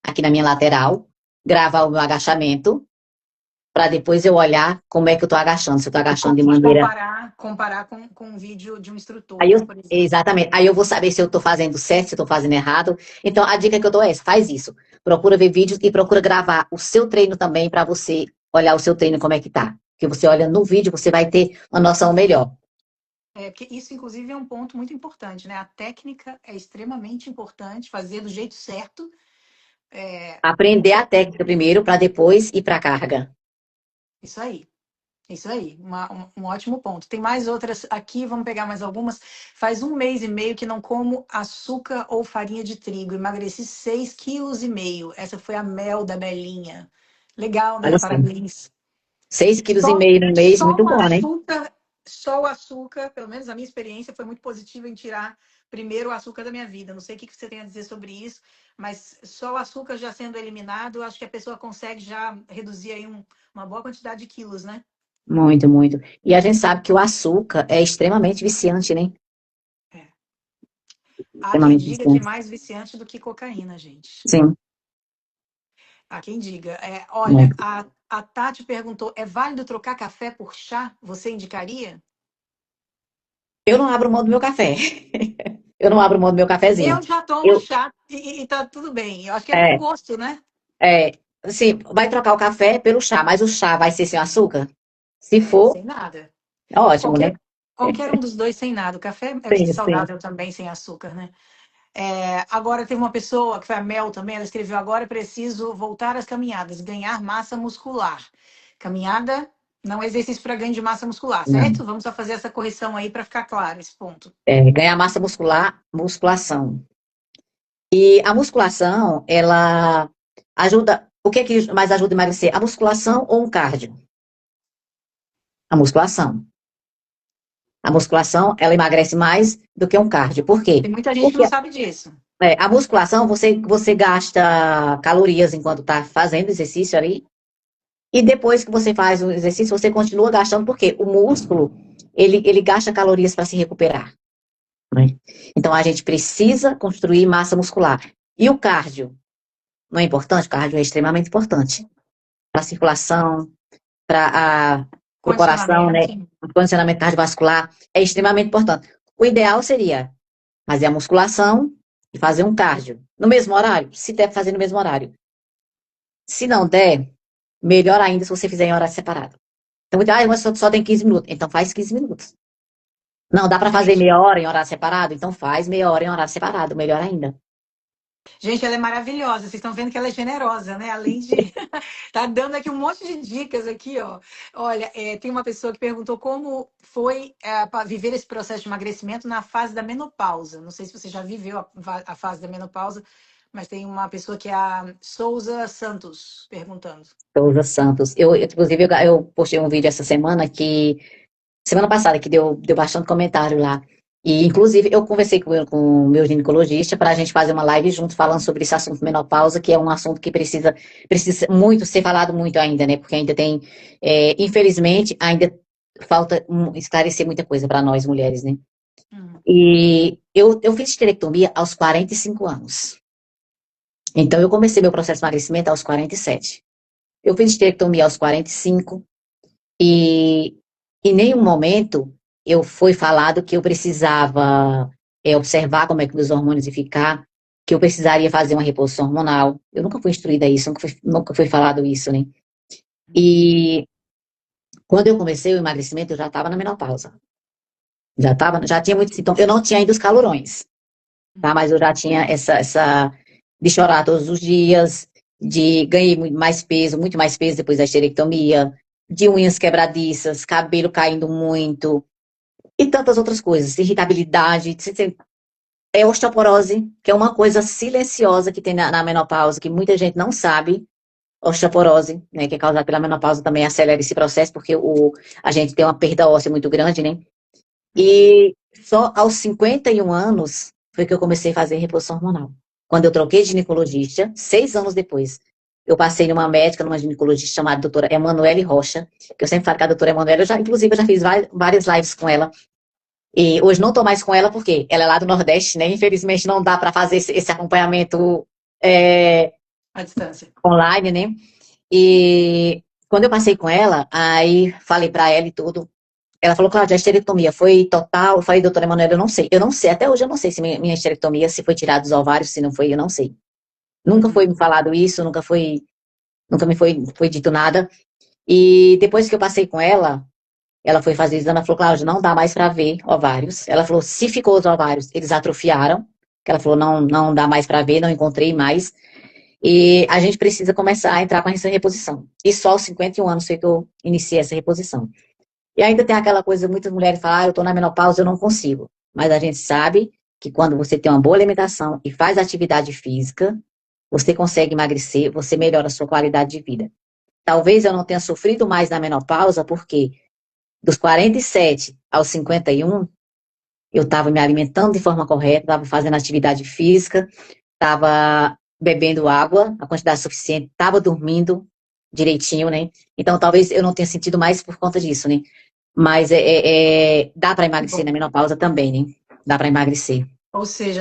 aqui na minha lateral, gravar o meu agachamento, para depois eu olhar como é que eu estou agachando. Se eu estou agachando de E maneira. comparar com um vídeo de um instrutor, Aí né, eu, por exemplo. exatamente. Aí eu vou saber se eu estou fazendo certo, se eu estou fazendo errado. Então, a dica que eu dou é essa: faz isso. Procura ver vídeos e procura gravar o seu treino também para você olhar o seu treino como é que tá. Porque você olha no vídeo, você vai ter uma noção melhor. Porque isso, inclusive, é um ponto muito importante, né? A técnica é extremamente importante, fazer do jeito certo. É, Aprender a técnica primeiro para depois ir para a carga. isso aí. Isso aí, um ótimo ponto. Tem mais outras aqui, vamos pegar mais algumas. Faz um mês e meio que não como açúcar ou farinha de trigo. Emagreci 6,5 kg. Essa foi a Mel da Belinha. Legal, né? Olha só. Parabéns. 6,5 kg no mês, Só muito o bom, né? açúcar, só o açúcar, pelo menos a minha experiência foi muito positiva em tirar primeiro o açúcar da minha vida. Não sei o que você tem a dizer sobre isso, mas só o açúcar já sendo eliminado, acho que a pessoa consegue já reduzir aí uma boa quantidade de quilos, né? Muito, muito. E a gente sabe que o açúcar é extremamente viciante, né? É. Há quem Extremamente diga que é viciante. mais viciante do que cocaína, gente. Sim, Há quem diga. Olha, muito. a Tati perguntou: é válido trocar café por chá? Você indicaria? Eu não abro mão do meu café. Eu não abro mão do meu cafezinho. Eu já tomo Eu, chá e tá tudo bem. Eu acho que é com é, gosto, né? assim, vai trocar o café pelo chá, mas o chá vai ser sem açúcar? Se for, Sem nada. é ótimo, né? Qualquer um dos dois sem nada. O café é Sim, sim. saudável também, sem açúcar, né? Agora tem uma pessoa, que foi a Mel também, ela escreveu: agora é preciso voltar às caminhadas, ganhar massa muscular. Caminhada não é exercício para ganho de massa muscular, Não. certo? Vamos só fazer essa correção aí para ficar claro esse ponto. Ganhar massa muscular, musculação. E a musculação, ela ajuda. O que é que mais ajuda a emagrecer? A musculação ou um cardio? A musculação. A musculação, ela emagrece mais do que um cardio. Por quê? Tem muita gente que Porque não sabe disso. a musculação, você gasta calorias enquanto está fazendo exercício ali. E depois que você faz o exercício, você continua gastando, porque o músculo, ele gasta calorias para se recuperar, né? Então, a gente precisa construir massa muscular. E o cardio, não é importante? O cardio é extremamente importante para a circulação, para o coração, né? Condicionamento. O condicionamento cardiovascular é extremamente importante. O ideal seria fazer a musculação e fazer um cardio no mesmo horário, se der fazer no mesmo horário. Se não der, melhor ainda se você fizer em horário separado. Então, mas só tem 15 minutos. Então, faz 15 minutos. Não, dá para fazer Gente, meia hora em horário separado? Então, faz meia hora em horário separado. Melhor ainda. gente, ela é maravilhosa. Vocês estão vendo que ela é generosa, né? Além de tá dando aqui um monte de dicas aqui, ó. Olha, tem uma pessoa que perguntou como foi para viver esse processo de emagrecimento na fase da menopausa. Não sei se você já viveu a fase da menopausa, mas tem uma pessoa que é a Souza Santos perguntando. Souza Santos. Inclusive, eu postei um vídeo essa semana semana passada, que deu bastante comentário lá. E, inclusive, eu conversei com o meu ginecologista para a gente fazer uma live junto falando sobre esse assunto menopausa, que é um assunto que precisa muito ser falado muito ainda, né? Porque ainda tem, infelizmente, ainda falta esclarecer muita coisa para nós mulheres, né? Hum. E eu fiz esterectomia aos 45 anos. Então, eu comecei meu processo de emagrecimento aos 47. Eu fiz esterectomia aos 45 e em nenhum momento eu fui falado que eu precisava observar como é que meus hormônios iam ficar, que eu precisaria fazer uma reposição hormonal. Eu nunca fui instruída a isso, nunca foi falado isso, né? E Quando eu comecei o emagrecimento, eu já estava na menopausa. Já tinha muitos sintomas. Eu não tinha ainda os calorões, tá? Mas eu já tinha essa de chorar todos os dias, de ganhei mais peso, muito mais peso depois da esterectomia, de unhas quebradiças, cabelo caindo muito e tantas outras coisas, irritabilidade, é osteoporose, que é uma coisa silenciosa que tem na menopausa, que muita gente não sabe. Osteoporose, né, que é causada pela menopausa, também acelera esse processo, porque a gente tem uma perda óssea muito grande, né? E só aos 51 anos foi que eu comecei a fazer reposição hormonal. Quando eu troquei de ginecologista, 6 anos depois, eu passei numa médica, numa ginecologista chamada doutora Emanuele Rocha, que eu sempre falo com a doutora Emanuele, inclusive, eu já fiz várias lives com ela. E hoje não estou mais com ela, porque ela é lá do Nordeste, né? Infelizmente não dá para fazer esse acompanhamento À distância. online, né? E quando eu passei com ela, aí falei para ela e tudo. Ela falou, Cláudia, a esterectomia foi total? Eu falei, doutora Emanuela, eu não sei. Eu não sei, até hoje eu não sei se minha esterectomia, se foi tirado dos ovários, se não foi, eu não sei. Nunca foi Uhum. me falado isso, nunca me foi dito nada. E depois que eu passei com ela foi fazer o exame, ela falou, Cláudia, não dá mais para ver ovários. Ela falou, se ficou os ovários, eles atrofiaram. Ela falou, não dá mais para ver, não encontrei mais. E a gente precisa começar a entrar com essa reposição. E só aos 51 anos foi que eu iniciei essa reposição. E ainda tem aquela coisa, muitas mulheres falam, eu estou na menopausa, eu não consigo. Mas a gente sabe que quando você tem uma boa alimentação e faz atividade física, você consegue emagrecer, você melhora a sua qualidade de vida. Talvez eu não tenha sofrido mais na menopausa, porque dos 47 aos 51, eu estava me alimentando de forma correta, estava fazendo atividade física, estava bebendo água, a quantidade suficiente, estava dormindo direitinho, né? Então, talvez eu não tenha sentido mais por conta disso, né? Mas dá para emagrecer na Bom, menopausa também, né? Dá para emagrecer. ou seja,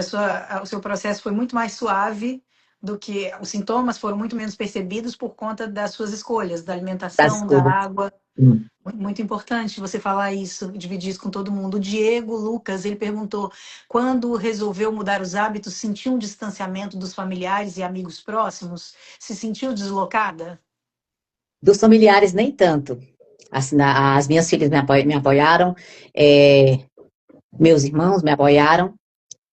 o seu processo foi muito mais suave do que os sintomas foram muito menos percebidos por conta das suas escolhas, da Das alimentação, da escolhas. água. Hum. Muito importante você falar isso, dividir isso com todo mundo. O Diego Lucas, ele perguntou: quando resolveu mudar os hábitos, sentiu um distanciamento dos familiares e amigos próximos? Se sentiu deslocada? Dos familiares, nem tanto. Assim, as minhas filhas me apoiaram, é, meus irmãos me apoiaram.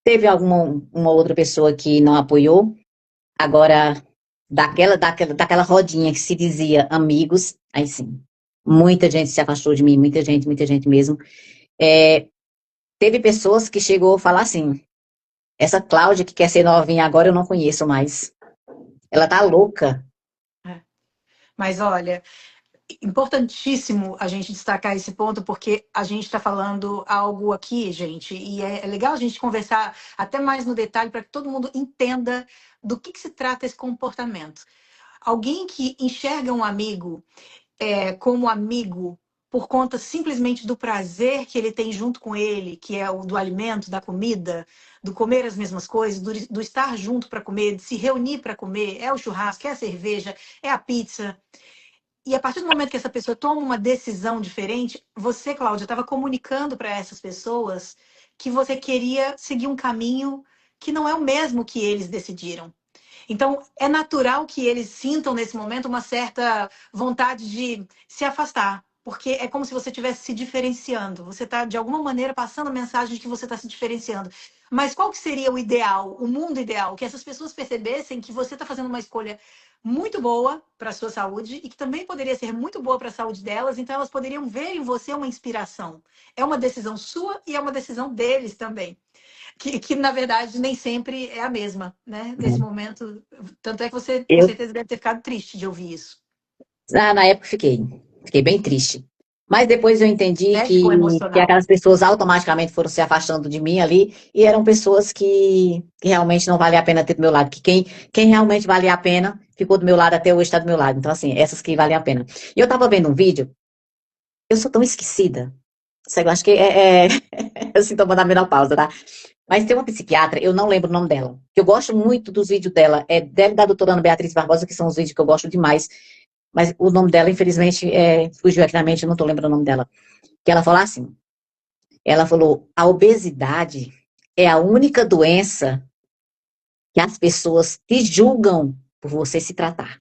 Teve uma outra pessoa que não apoiou. Agora, daquela rodinha que se dizia amigos, aí sim. Muita gente se afastou de mim, muita gente mesmo. É, teve pessoas que chegou a falar assim, essa Cláudia que quer ser novinha agora eu não conheço mais. Ela tá louca. É. Mas olha, importantíssimo a gente destacar esse ponto, porque a gente está falando algo aqui, gente, e é legal a gente conversar até mais no detalhe para que todo mundo entenda do que se trata esse comportamento. Alguém que enxerga um amigo como amigo por conta simplesmente do prazer que ele tem junto com ele, que é o do alimento, da comida, do comer as mesmas coisas, do estar junto para comer, de se reunir para comer, é o churrasco, é a cerveja, é a pizza. E a partir do momento que essa pessoa toma uma decisão diferente, você, Cláudia, estava comunicando para essas pessoas que você queria seguir um caminho que não é o mesmo que eles decidiram. Então, é natural que eles sintam nesse momento uma certa vontade de se afastar, porque é como se você estivesse se diferenciando. Você está, de alguma maneira, passando a mensagem de que você está se diferenciando. Mas qual que seria o ideal, o mundo ideal? Que essas pessoas percebessem que você está fazendo uma escolha muito boa para a sua saúde e que também poderia ser muito boa para a saúde delas, então elas poderiam ver em você uma inspiração. É uma decisão sua e é uma decisão deles também que na verdade nem sempre é a mesma, né? Nesse momento, tanto é que você com Eu, certeza deve ter ficado triste de ouvir isso, na época, fiquei bem triste. Mas depois eu entendi né? Ficou que emocional. aquelas pessoas automaticamente foram se afastando de mim ali, e eram pessoas que realmente não valia a pena ter do meu lado, que quem realmente valia a pena ficou do meu lado até hoje está do meu lado. Então, assim, essas que valem a pena. E eu tava vendo um vídeo, eu sou tão esquecida. Sei, eu acho que é sintoma da menopausa, tá? Mas tem uma psiquiatra, eu não lembro o nome dela, que eu gosto muito dos vídeos dela, é dela e da doutora Ana Beatriz Barbosa, que são os vídeos que eu gosto demais, mas o nome dela, infelizmente, fugiu aqui na mente, eu não tô lembrando o nome dela. Que ela falou assim, ela falou, a obesidade é a única doença que as pessoas te julgam por você se tratar.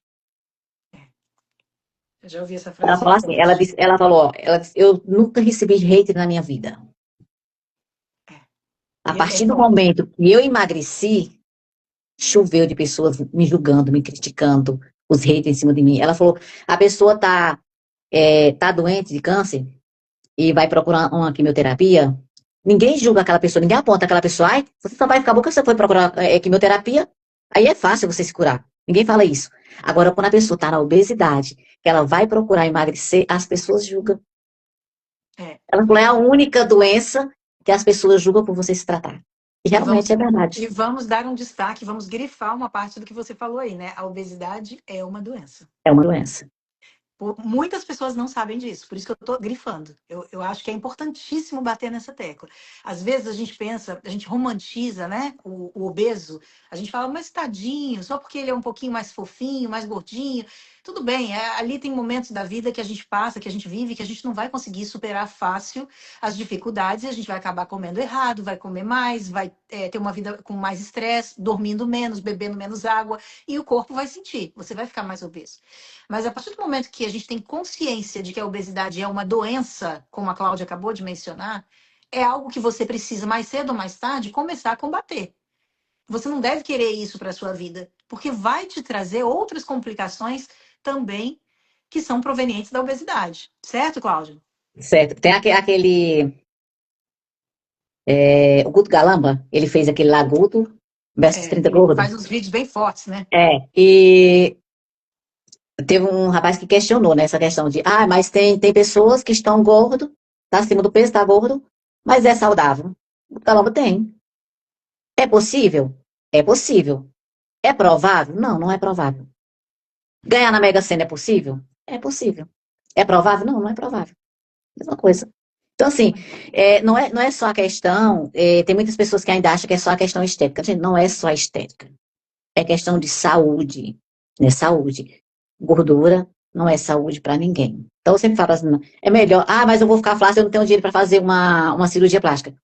Eu já ouvi essa Ela frase falou assim, forte. ela falou, ó, ela disse, eu nunca recebi hate na minha vida. É, A e é partir do forte. momento que eu emagreci, choveu de pessoas me julgando, me criticando, os haters em cima de mim. Ela falou, a pessoa tá doente de câncer e vai procurar uma quimioterapia, ninguém julga aquela pessoa, ninguém aponta aquela pessoa, ai, você só vai ficar boa porque você foi procurar quimioterapia, aí é fácil você se curar. Ninguém fala isso. Agora, quando a pessoa está na obesidade, que ela vai procurar emagrecer, as pessoas julgam. É. Ela falou, é a única doença que as pessoas julgam por você se tratar. E E vamos, realmente é verdade. e vamos dar um destaque, vamos grifar uma parte do que você falou aí, né? A obesidade é uma doença. É uma doença. Muitas pessoas não sabem disso, por isso que eu estou grifando. Eu acho que é importantíssimo bater nessa tecla. Às vezes a gente pensa, a gente romantiza, né, o obeso. A gente fala, mas tadinho, só porque ele é um pouquinho mais fofinho, mais gordinho. Tudo bem, ali tem momentos da vida que a gente passa, que a gente vive, que a gente não vai conseguir superar fácil as dificuldades e a gente vai acabar comendo errado, vai comer mais, vai ter uma vida com mais estresse, dormindo menos, bebendo menos água e o corpo vai sentir, você vai ficar mais obeso. Mas a partir do momento que a gente tem consciência de que a obesidade é uma doença, como a Cláudia acabou de mencionar, é algo que você precisa, mais cedo ou mais tarde, começar a combater. Você não deve querer isso para a sua vida, porque vai te trazer outras complicações também que são provenientes da obesidade. Certo, Cláudia? Certo. Tem o Guto Galamba, ele fez aquele lá, Guto versus É, 30 ele gordo. faz uns vídeos bem fortes, né? E teve um rapaz que questionou nessa questão de, mas tem pessoas que estão gordo, tá acima do peso, tá gordo, mas é saudável. O Calamba tem. É possível? É possível. É provável? Não, não é provável. Ganhar na Mega Sena é possível? É possível. É provável? Não, não é provável. Mesma coisa. Então, assim, não é só a questão. Tem muitas pessoas que ainda acham que é só a questão estética. Gente, não é só a estética. É questão de saúde. Né? Saúde. Gordura não é saúde para ninguém. Então, eu sempre falo assim: é melhor. Mas eu vou ficar flácida, eu não tenho dinheiro para fazer uma cirurgia plástica.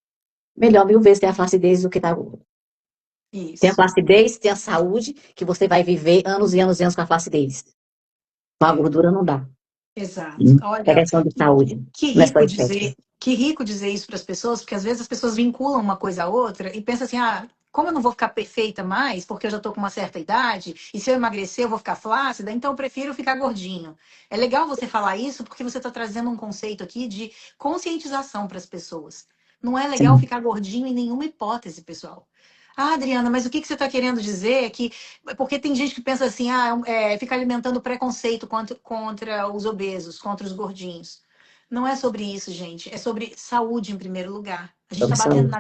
Melhor 1000 vezes ter a flacidez do que estar gordo. Tem a Isso. flacidez, tem a saúde, que você vai viver anos e anos e anos com a flacidez. Com a É, gordura não dá. exato. É Olha, questão de saúde, que não é só rico estética. dizer, que rico dizer isso para as pessoas, porque às vezes as pessoas vinculam uma coisa à outra e pensam assim, como eu não vou ficar perfeita mais, porque eu já estou com uma certa idade, e se eu emagrecer eu vou ficar flácida, então eu prefiro ficar gordinho. É legal você falar isso porque você está trazendo um conceito aqui de conscientização para as pessoas. Não é legal Sim, ficar gordinho em nenhuma hipótese, pessoal. Adriana, mas o que você está querendo dizer é que. Porque tem gente que pensa assim, fica alimentando preconceito contra os obesos, contra os gordinhos. Não é sobre isso, gente. É sobre saúde em primeiro lugar. sobre saúde.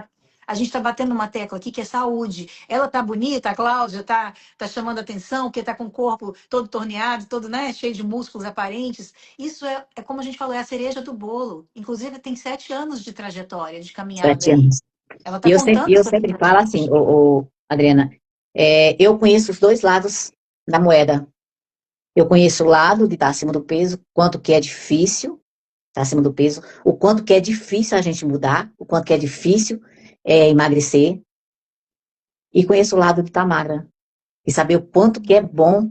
A gente tá batendo uma tecla aqui que é saúde. Ela tá bonita, a Cláudia tá chamando atenção, porque tá com o corpo todo torneado, todo, né, cheio de músculos aparentes. Isso é como a gente falou, é a cereja do bolo. Inclusive, tem 7 anos de trajetória, de caminhada 7 aí. anos. Ela tá E contando eu essa vida sempre pra falo assim, gente. Adriana, eu conheço os dois lados da moeda. Eu conheço o lado de estar acima do peso, quanto que é difícil estar acima do peso, o quanto que é difícil a gente mudar, o quanto que é difícil emagrecer, e conheço o lado de estar magra. E saber o quanto que é bom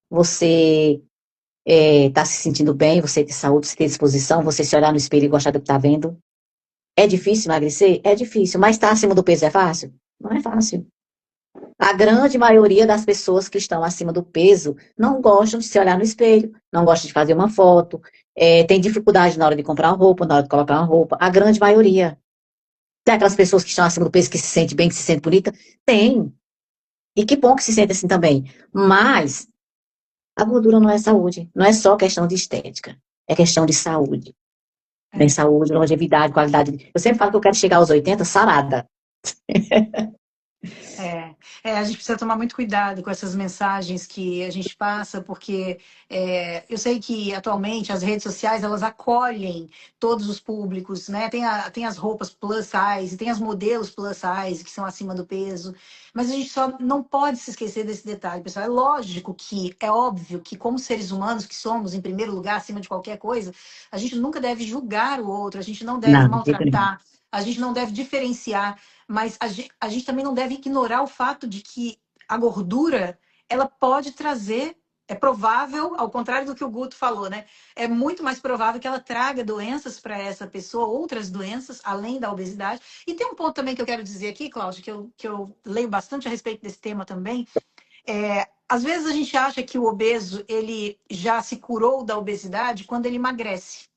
você estar se sentindo bem, você ter saúde, você ter disposição, você se olhar no espelho e gostar do que está vendo. É difícil emagrecer? É difícil, mas estar acima do peso é fácil? Não é fácil. A grande maioria das pessoas que estão acima do peso não gostam de se olhar no espelho, não gostam de fazer uma foto, tem dificuldade na hora de comprar uma roupa, na hora de colocar uma roupa. A grande maioria. Tem aquelas pessoas que estão acima do peso que se sente bem, que se sente bonita? Tem. E que bom que se sente assim também. Mas a gordura não é saúde. Não é só questão de estética. É questão de saúde. Né? É. Saúde, longevidade, qualidade. Eu sempre falo que eu quero chegar aos 80 sarada. A gente precisa tomar muito cuidado com essas mensagens que a gente passa, porque eu sei que atualmente as redes sociais elas acolhem todos os públicos, né? Tem as roupas plus size, tem as modelos plus size que são acima do peso, mas a gente só não pode se esquecer desse detalhe, pessoal. É lógico que é óbvio que, como seres humanos que somos, em primeiro lugar, acima de qualquer coisa, a gente nunca deve julgar o outro, a gente não deve Não, de jeito nenhum. maltratar, a gente não deve diferenciar. Mas a gente também não deve ignorar o fato de que a gordura ela pode trazer é provável, ao contrário do que o Guto falou, né? É muito mais provável que ela traga doenças para essa pessoa, outras doenças, além da obesidade. E tem um ponto também que eu quero dizer aqui, Cláudia, que eu leio bastante a respeito desse tema também. Às vezes a gente acha que o obeso, ele já se curou da obesidade quando ele emagrece.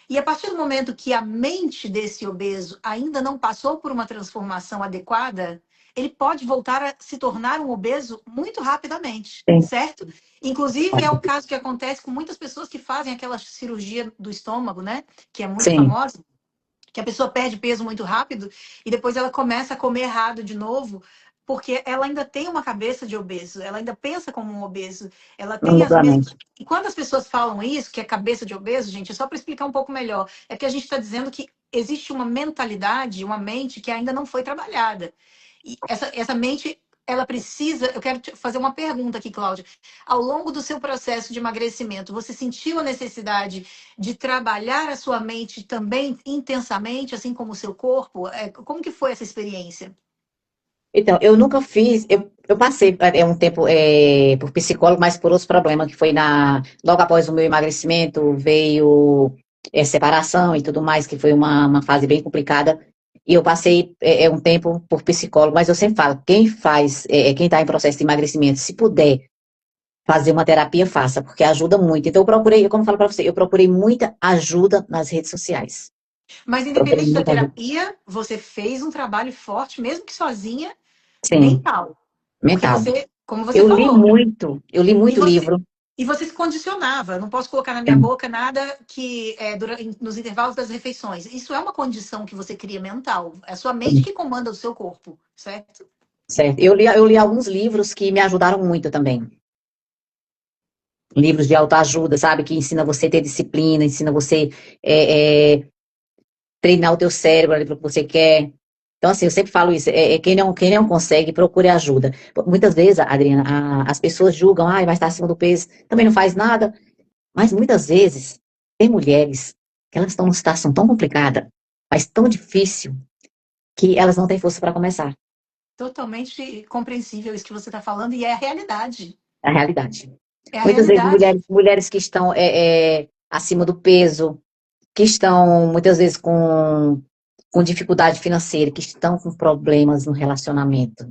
E a partir do momento que a mente desse obeso ainda não passou por uma transformação adequada, ele pode voltar a se tornar um obeso muito rapidamente, Sim, certo? Inclusive, é o caso que acontece com muitas pessoas que fazem aquela cirurgia do estômago, né? Que é muito sim, famosa, que a pessoa perde peso muito rápido e depois ela começa a comer errado de novo, porque ela ainda tem uma cabeça de obeso, ela ainda pensa como um obeso, ela não tem as mudou a mesmas. mente. E quando as pessoas falam isso, que é cabeça de obeso, gente, é só para explicar um pouco melhor. É que a gente está dizendo que existe uma mentalidade, uma mente que ainda não foi trabalhada. E essa mente, ela precisa. Eu quero te fazer uma pergunta aqui, Cláudia. Ao longo do seu processo de emagrecimento, você sentiu a necessidade de trabalhar a sua mente também intensamente, assim como o seu corpo? Como que foi essa experiência? Então, eu nunca fiz, eu passei um tempo por psicólogo, mas por outros problemas, que foi logo após o meu emagrecimento, veio separação e tudo mais, que foi uma fase bem complicada. E eu passei um tempo por psicólogo, mas eu sempre falo, quem está em processo de emagrecimento, se puder fazer uma terapia, faça, porque ajuda muito. Então, eu procurei, como eu falo para você, eu procurei muita ajuda nas redes sociais. Mas Procurei independente da muita ajuda. terapia, você fez um trabalho forte, mesmo que sozinha, Sim, mental. Porque mental. você, como você falou, Eu li e muito você livro. e você se condicionava. Eu não posso colocar na minha boca nada que nos intervalos das refeições. Isso é uma condição que você cria mental. É a sua mente que comanda o seu corpo, certo? Certo. Eu li alguns livros que me ajudaram muito também. Livros de autoajuda, sabe? Que ensina você a ter disciplina, ensina você é, é, treinar o teu cérebro ali para o que você quer. Então, assim, eu sempre falo isso. Quem não consegue, procure ajuda. Muitas vezes, Adriana, as pessoas julgam, vai estar acima do peso, também não faz nada. Mas muitas vezes, tem mulheres que elas estão numa situação tão complicada, mas tão difícil, que elas não têm força para começar. Totalmente compreensível isso que você está falando, e é a realidade. É a realidade. É a Muitas vezes, realidade. mulheres que estão acima do peso, que estão muitas vezes com dificuldade financeira, que estão com problemas no relacionamento,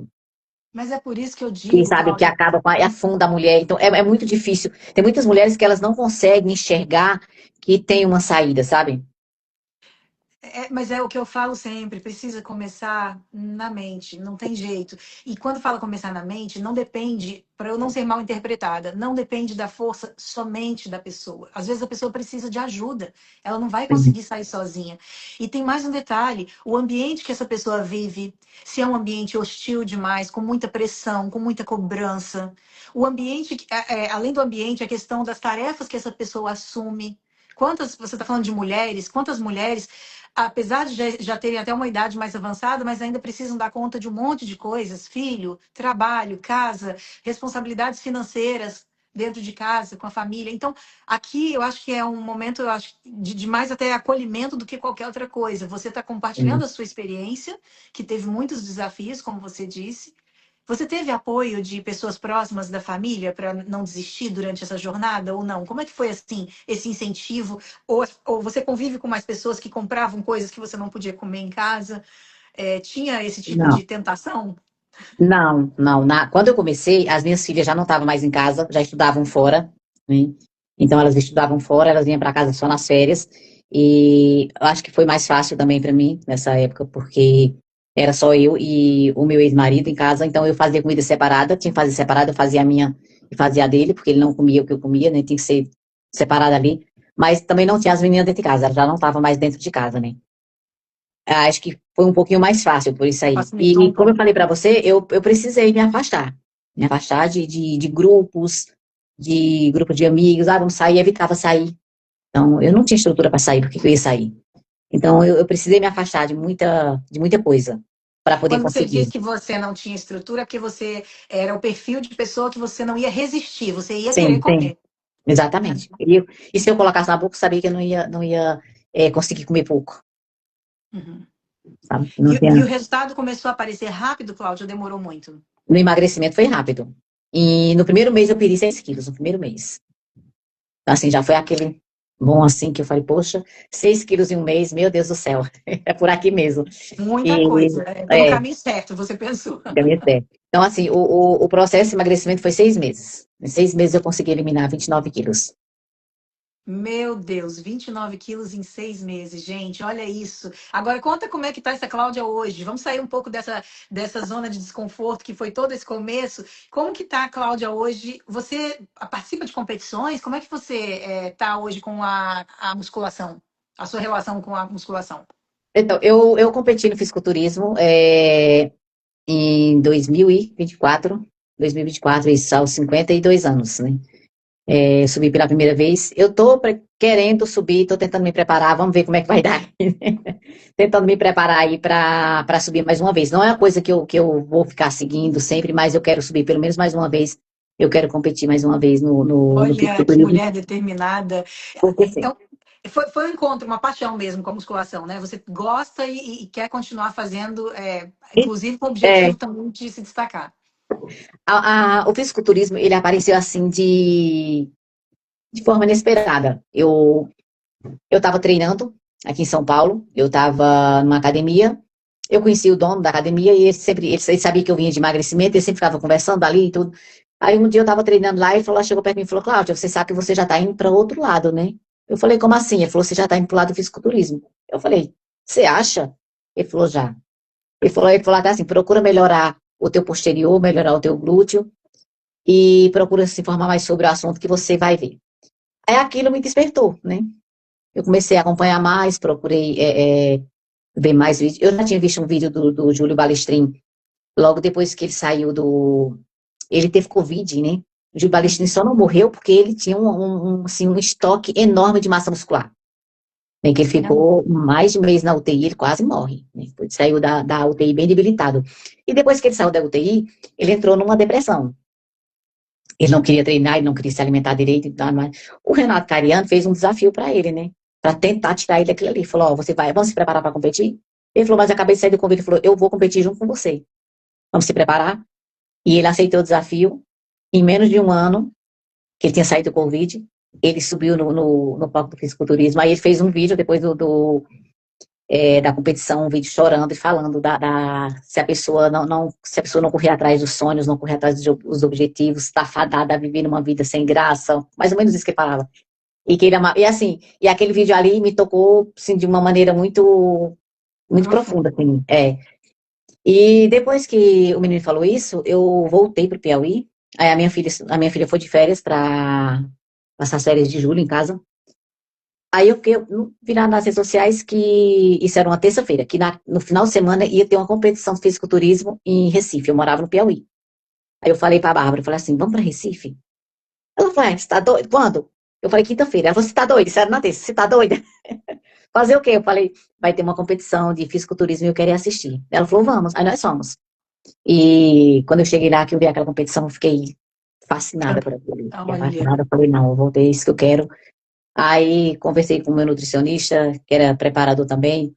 Mas é por isso que eu que digo, sabe que Cláudia. acaba afunda a mulher. Então, é muito difícil. Tem muitas mulheres que elas não conseguem enxergar que tem uma saída, sabe? Mas é o que eu falo sempre, precisa começar na mente, não tem jeito. E quando fala começar na mente, não depende, para eu não ser mal interpretada, não depende da força somente da pessoa. Às vezes a pessoa precisa de ajuda, ela não vai Sim, conseguir sair sozinha. E tem mais um detalhe: o ambiente que essa pessoa vive, se é um ambiente hostil demais, com muita pressão, com muita cobrança, o ambiente, além do ambiente, a questão das tarefas que essa pessoa assume. Quantas, você está falando de mulheres, quantas mulheres apesar de já terem até uma idade mais avançada, mas ainda precisam dar conta de um monte de coisas: filho, trabalho, casa, responsabilidades financeiras dentro de casa, com a família. Então, aqui eu acho que é um momento, eu acho, de mais até acolhimento do que qualquer outra coisa. Você está sim. compartilhando a sua experiência, que teve muitos desafios, como você disse. Você teve apoio de pessoas próximas da família para não desistir durante essa jornada ou não? Como é que foi assim esse incentivo? Ou você convive com mais pessoas que compravam coisas que você não podia comer em casa? Tinha esse tipo Não, de tentação? não. Quando eu comecei, as minhas filhas já não estavam mais em casa, já estudavam fora, né? Então elas estudavam fora, elas vinham para casa só nas férias. E eu acho que foi mais fácil também para mim nessa época, porque era só eu e o meu ex-marido em casa, então eu fazia comida separada, tinha que fazer separada, eu fazia a minha e fazia a dele, porque ele não comia o que eu comia, né? Tinha que ser separado ali. Mas também não tinha as meninas dentro de casa, elas já não estavam mais dentro de casa, né? Acho que foi um pouquinho mais fácil por isso aí. Facilitou um E como eu pouco. falei para você, eu precisei me afastar de grupos, de grupo de amigos, vamos sair, evitava sair. Então, eu não tinha estrutura para sair, porque eu ia sair? Então, eu precisei me afastar de muita coisa para poder Quando você conseguir. diz que você não tinha estrutura, é porque você era o perfil de pessoa que você não ia resistir, você ia querer Sim, sim, comer. exatamente. E se eu colocasse na boca, eu sabia que eu não ia conseguir comer pouco, Uhum. sabe? E, Não e tinha, o resultado começou a aparecer rápido, Cláudia, ou demorou muito? no emagrecimento foi rápido. E no primeiro mês eu perdi 6 quilos, no primeiro mês. Então, assim, já foi aquele bom assim que eu falei, poxa, 6 quilos em um mês, meu Deus do céu, é por aqui mesmo. Muita E, coisa. É, tô no é, caminho certo, você pensou. caminho certo. Então, assim, o processo de emagrecimento foi 6 meses. Em 6 meses eu consegui eliminar 29 quilos. Meu Deus, 29 quilos em 6 meses, gente, olha isso. Agora conta como é que tá essa Cláudia hoje. Vamos sair um pouco dessa zona de desconforto que foi todo esse começo. Como que tá a Cláudia hoje? Você participa de competições? Como é que você tá hoje com a musculação? A sua relação com a musculação? Então, eu competi no fisiculturismo em 2024, 2024, isso, aos 52 anos, né? Subi pela primeira vez. Eu tô querendo subir, tô tentando me preparar, vamos ver como é que vai dar. Tentando me preparar aí para subir mais uma vez. Não é uma coisa que eu vou ficar seguindo sempre, mas eu quero subir pelo menos mais uma vez. Eu quero competir mais uma vez no Olha, que fisiculturismo, mulher determinada. porque assim, Então, foi um encontro, uma paixão mesmo com a musculação, né? Você gosta e quer continuar fazendo, inclusive com o é, objetivo também de se destacar. o fisiculturismo, ele apareceu assim de forma inesperada. Eu estava treinando aqui em São Paulo, eu estava numa academia, eu conheci o dono da academia e ele sabia que eu vinha de emagrecimento, ele sempre ficava conversando ali e tudo. Aí um dia eu estava treinando lá e ele falou, chegou perto de mim e falou, Cláudia, você sabe que você já está indo para outro lado, né? Eu falei, como assim? Ele falou, você já está indo para o lado do fisiculturismo. Eu falei, você acha? Ele falou, já. Ele falou até assim, procura melhorar o teu posterior, melhorar o teu glúteo e procura se informar mais sobre o assunto que você vai ver. Aí aquilo me despertou, né? Eu comecei a acompanhar mais, procurei ver mais vídeos. Eu já tinha visto um vídeo do Júlio Balestrin, logo depois que ele saiu do. Ele teve Covid, né? O Júlio Balestrin só não morreu porque ele tinha assim, um estoque enorme de massa muscular. Né? Que ele ficou mais de um mês na UTI, ele quase morre. Né? Ele saiu da UTI bem debilitado. E depois que ele saiu da UTI, ele entrou numa depressão. Ele não queria treinar, ele não queria se alimentar direito e tal, mas o Renato Cariano fez um desafio para ele, né? Para tentar tirar ele daquilo ali. Falou: Ó, você vai, vamos se preparar para competir? Ele falou: Mas eu acabei de sair do convite. Ele falou: Eu vou competir junto com você. Vamos se preparar? E ele aceitou o desafio. Em menos de um ano, que ele tinha saído do Covid, ele subiu no palco do fisiculturismo. Aí ele fez um vídeo depois da competição, um vídeo chorando e falando se a pessoa se a pessoa não correr atrás dos sonhos, não correr atrás dos objetivos, está fadada a viver uma vida sem graça, mais ou menos isso que ele falava. E que ele e assim, e aquele vídeo ali me tocou assim, de uma maneira muito muito Profundo. profunda, assim. E depois que o menino falou isso, eu voltei para o Piauí. Aí a minha filha foi de férias para passar as férias de julho em casa. Aí eu fiquei virar nas redes sociais que isso era uma terça-feira, que no final de semana ia ter uma competição de fisiculturismo em Recife. Eu morava no Piauí. Aí eu falei pra Bárbara, eu falei assim, vamos pra Recife? Ela falou, você tá doido? Quando? Eu falei, quinta-feira. Ela falou, você tá doida? Isso era na terça, você tá doida? Fazer o quê? Eu falei, vai ter uma competição de fisiculturismo e eu queria assistir. Ela falou, vamos. Aí nós fomos. E quando eu cheguei lá, que eu vi aquela competição, eu fiquei fascinada por aquilo. Fiquei Olha, fascinada, eu falei, não, eu vou ter isso que eu quero. Aí conversei com o meu nutricionista, que era preparador também.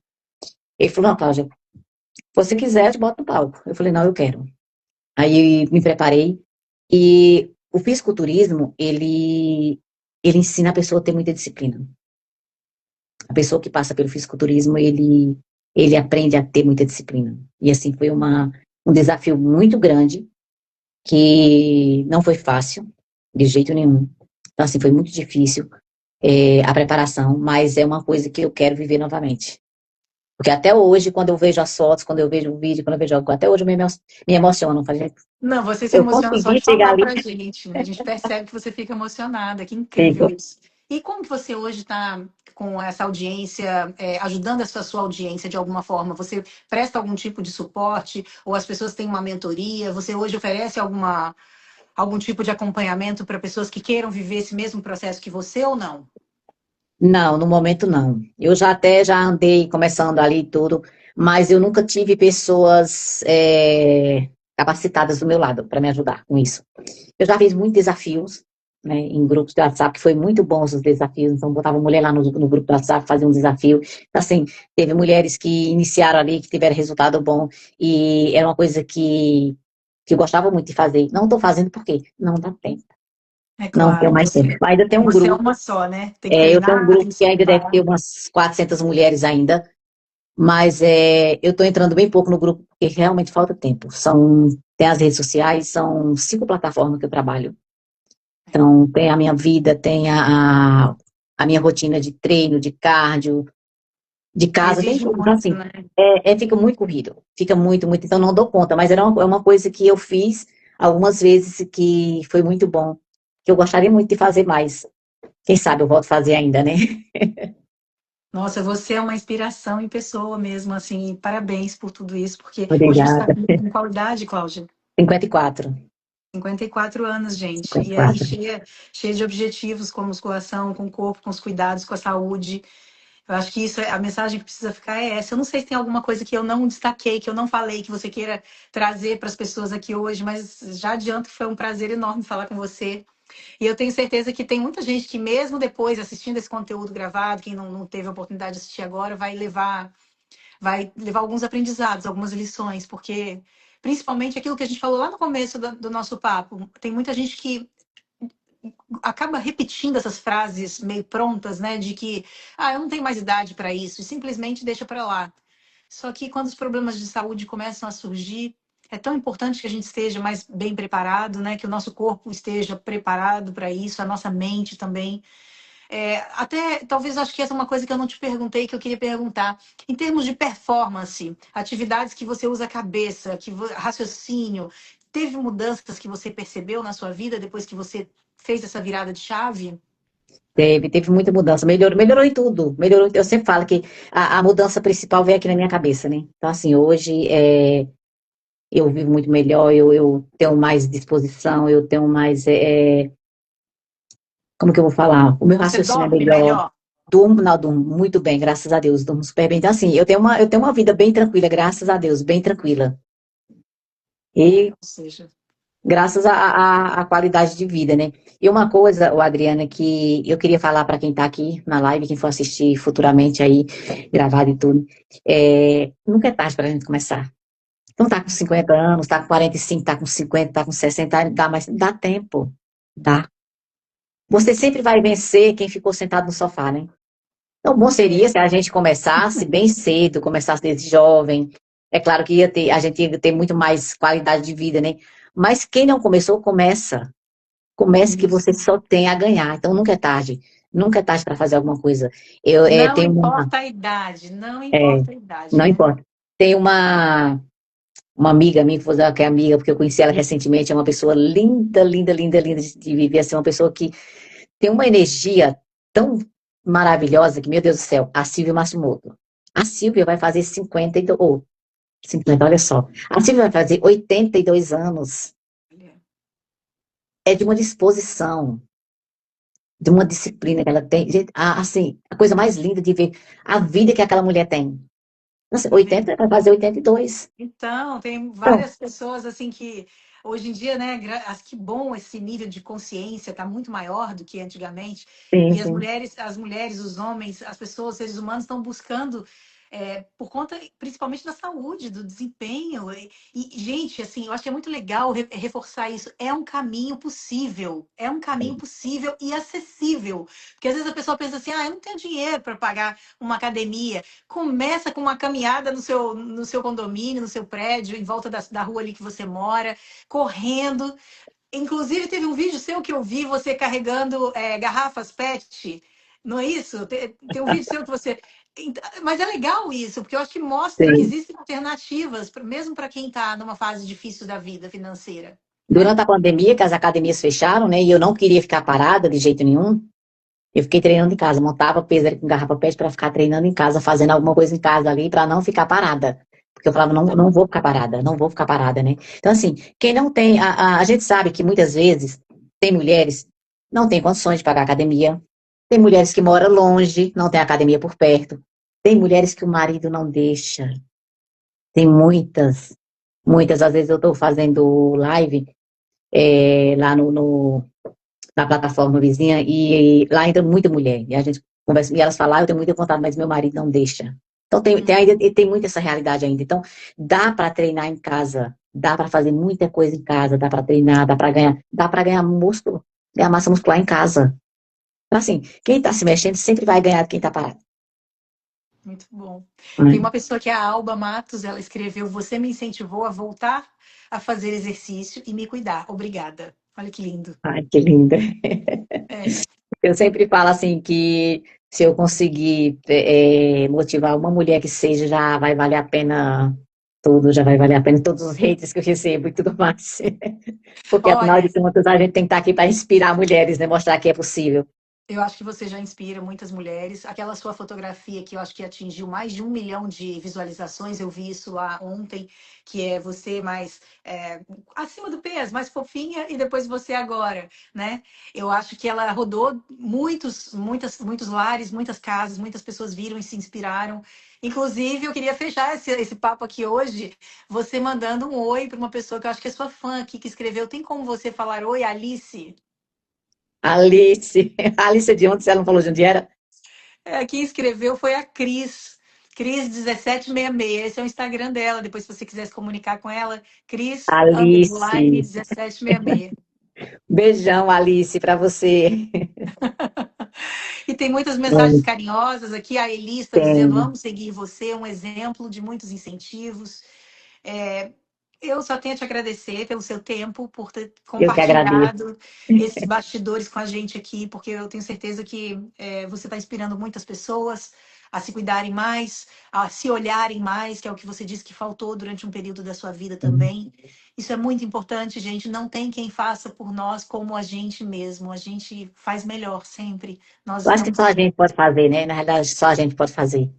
Ele falou, não, Cláudia, se você quiser, eu te boto no palco. Eu falei, não, eu quero. Aí me preparei. E o fisiculturismo, ele ensina a pessoa a ter muita disciplina. A pessoa que passa pelo fisiculturismo, ele aprende a ter muita disciplina. E assim, foi um desafio muito grande, que não foi fácil, de jeito nenhum. Então, assim, foi muito difícil a preparação, mas é uma coisa que eu quero viver novamente. Porque até hoje, quando eu vejo as fotos, quando eu vejo o vídeo, quando eu vejo algo, até hoje eu me emociono. Eu falei, gente, não, você se eu emociona só consegui de chegar falar ali. pra gente, né? A gente percebe que você fica emocionada, que incrível Sim. isso. E como que você hoje está com essa audiência, ajudando essa sua audiência de alguma forma? Você presta algum tipo de suporte? Ou as pessoas têm uma mentoria? Você hoje oferece algum tipo de acompanhamento para pessoas que queiram viver esse mesmo processo que você ou não? Não, no momento não. Eu já andei começando ali e tudo, mas eu nunca tive pessoas capacitadas do meu lado para me ajudar com isso. Eu já fiz muitos desafios, né, em grupos de WhatsApp, que foi muito bons os desafios. Então, botava mulher lá no grupo do WhatsApp, fazia um desafio. Então, assim, teve mulheres que iniciaram ali, que tiveram resultado bom, e era uma coisa que que eu gostava muito de fazer. Não estou fazendo por quê? Não dá tempo. É Não tenho claro, mais tempo. Mas ainda tem um você é grupo, uma só, né? Tem que eu tenho um treinar, tem grupo que se que ainda deve ter preparar. umas 400 mulheres ainda, mas eu estou entrando bem pouco no grupo, porque realmente falta tempo. Tem as redes sociais, são 5 plataformas que eu trabalho. Então, tem a minha vida, tem a minha rotina de treino, de cardio, de casa, tem Exige tudo. Então, muito, assim, né? fica muito corrido. Fica muito, muito. Então, não dou conta. Mas é uma coisa que eu fiz algumas vezes que foi muito bom. Que eu gostaria muito de fazer mais. Quem sabe eu volto a fazer ainda, né? Nossa, você é uma inspiração em pessoa mesmo, assim, parabéns por tudo isso, porque hoje você está Obrigada. com qual idade, Cláudia? 54. 54 anos, gente. E aí, 54. cheia de objetivos com a musculação, com o corpo, com os cuidados, com a saúde. Eu acho que isso a mensagem que precisa ficar é essa. Eu não sei se tem alguma coisa que eu não destaquei, que eu não falei, que você queira trazer para as pessoas aqui hoje, mas já adianto que foi um prazer enorme falar com você. E eu tenho certeza que tem muita gente que, mesmo depois assistindo esse conteúdo gravado, quem não teve a oportunidade de assistir agora, vai levar alguns aprendizados, algumas lições, porque principalmente aquilo que a gente falou lá no começo do nosso papo, tem muita gente que acaba repetindo essas frases meio prontas, né, de que eu não tenho mais idade para isso, e simplesmente deixa para lá. Só que quando os problemas de saúde começam a surgir, é tão importante que a gente esteja mais bem preparado, né? Que o nosso corpo esteja preparado para isso, a nossa mente também. Até, talvez, acho que essa é uma coisa que eu não te perguntei, que eu queria perguntar. Em termos de performance, atividades que você usa a cabeça, raciocínio, teve mudanças que você percebeu na sua vida depois que você fez essa virada de chave? Teve muita mudança. Melhorou em tudo. Melhorou. Eu sempre falo que a mudança principal veio aqui na minha cabeça, né? Então, assim, hoje eu vivo muito melhor, eu tenho mais disposição, eu tenho mais. Como que eu vou falar? O meu Você raciocínio é dorme melhor. melhor? Durmo muito bem, graças a Deus, durmo super bem. Então, assim, eu tenho uma vida bem tranquila, graças a Deus, bem tranquila. E Ou seja, graças à qualidade de vida, né? E uma coisa, Adriana, que eu queria falar para quem está aqui na live, quem for assistir futuramente aí, gravado e tudo, nunca é tarde para a gente começar. Não tá com 50 anos, tá com 45, tá com 50, tá com 60, dá tempo. Dá. Você sempre vai vencer quem ficou sentado no sofá, né? Então, bom seria se a gente começasse bem cedo, começasse desde jovem. É claro que a gente ia ter muito mais qualidade de vida, né? Mas quem não começou, começa. Comece que isso. você só tem a ganhar. Então, nunca é tarde. Nunca é tarde para fazer alguma coisa. Eu Não tenho uma. importa a idade, não é, importa a idade, não né? importa. Tem uma amiga minha, que vou usar que é amiga, porque eu conheci ela recentemente, é uma pessoa linda, linda, linda, linda de viver, assim, uma pessoa que tem uma energia tão maravilhosa que, meu Deus do céu, a Silvia Masimoto. A Silvia vai fazer 52, ou 50, olha só. A Silvia vai fazer 82 anos. É de uma disposição, de uma disciplina que ela tem. Gente, assim, a coisa mais linda de ver a vida que aquela mulher tem. Nossa, Tá vendo? 80 vai fazer 82. Então, tem Então, várias pessoas assim que hoje em dia, né, que bom esse nível de consciência está muito maior do que antigamente. sim, E sim. as mulheres, os homens, as pessoas, os seres humanos estão buscando por conta principalmente da saúde, do desempenho. Gente, assim, eu acho que é muito legal reforçar isso. É um caminho possível e acessível. Porque às vezes a pessoa pensa assim, eu não tenho dinheiro para pagar uma academia. Começa com uma caminhada no seu condomínio, no seu prédio, em volta da rua ali que você mora, correndo. Inclusive, teve um vídeo seu que eu vi você carregando garrafas PET. Não é isso? Tem um vídeo seu que você. Mas é legal isso, porque eu acho que mostra que Sim. existem alternativas, mesmo para quem está numa fase difícil da vida financeira, né? Durante a pandemia, que as academias fecharam, né, e eu não queria ficar parada de jeito nenhum, eu fiquei treinando em casa, montava peso ali com garrafa PET para ficar treinando em casa, fazendo alguma coisa em casa ali, para não ficar parada. Porque eu falava, não, não vou ficar parada, não vou ficar parada, né? Então, assim, quem não tem, a gente sabe que muitas vezes tem mulheres não têm condições de pagar academia, tem mulheres que moram longe, não tem academia por perto, tem mulheres que o marido não deixa, tem muitas, muitas, às vezes eu estou fazendo live lá na plataforma vizinha, e lá entra muita mulher. E a gente conversa, e elas falam, eu tenho muita vontade, mas meu marido não deixa. Então tem muito essa realidade ainda. Então, dá para treinar em casa, dá para fazer muita coisa em casa, dá para treinar, dá para ganhar músculo, ganhar massa muscular em casa. Então, assim, quem está se mexendo sempre vai ganhar de quem está parado. Muito bom. Tem Né? uma pessoa que é a Alba Matos, ela escreveu: Você me incentivou a voltar a fazer exercício e me cuidar. Obrigada. Olha que lindo. Ai, que linda. É. Eu sempre falo assim que se eu conseguir motivar uma mulher que seja, já vai valer a pena tudo, já vai valer a pena todos os haters que eu recebo e tudo mais. Porque afinal de Olha, contas a gente tem que estar aqui para inspirar mulheres, né? Mostrar que é possível. eu acho que você já inspira muitas mulheres. Aquela sua fotografia que eu acho que atingiu mais de 1 milhão de visualizações, eu vi isso lá ontem, que é você mais acima do peso, mais fofinha, e depois você agora, né? Eu acho que ela rodou muitos lares, muitas casas, muitas pessoas viram e se inspiraram. Inclusive, eu queria fechar esse papo aqui hoje, você mandando um oi para uma pessoa que eu acho que é sua fã aqui, que escreveu. Tem como você falar oi, Alice? Alice, Alice de onde? Se ela não falou de onde era? Quem escreveu foi a Cris. Cris 1766. Esse é o Instagram dela. Depois, se você quiser se comunicar com ela, Cris Alice. underline 1766. Beijão, Alice, para você. E tem muitas mensagens Olha, carinhosas aqui. A Elis está dizendo: tem. amo seguir você, um exemplo de muitos incentivos. É, eu só tenho a te agradecer pelo seu tempo, por ter Eu que agradeço. compartilhado esses bastidores com a gente aqui, porque eu tenho certeza que você está inspirando muitas pessoas a se cuidarem mais, a se olharem mais, que é o que você disse que faltou durante um período da sua vida também. Isso é muito importante, gente. Não tem quem faça por nós como a gente mesmo. A gente faz melhor sempre. Nós Eu acho que estamos só a aqui. gente pode fazer, né? Na verdade, só a gente pode fazer.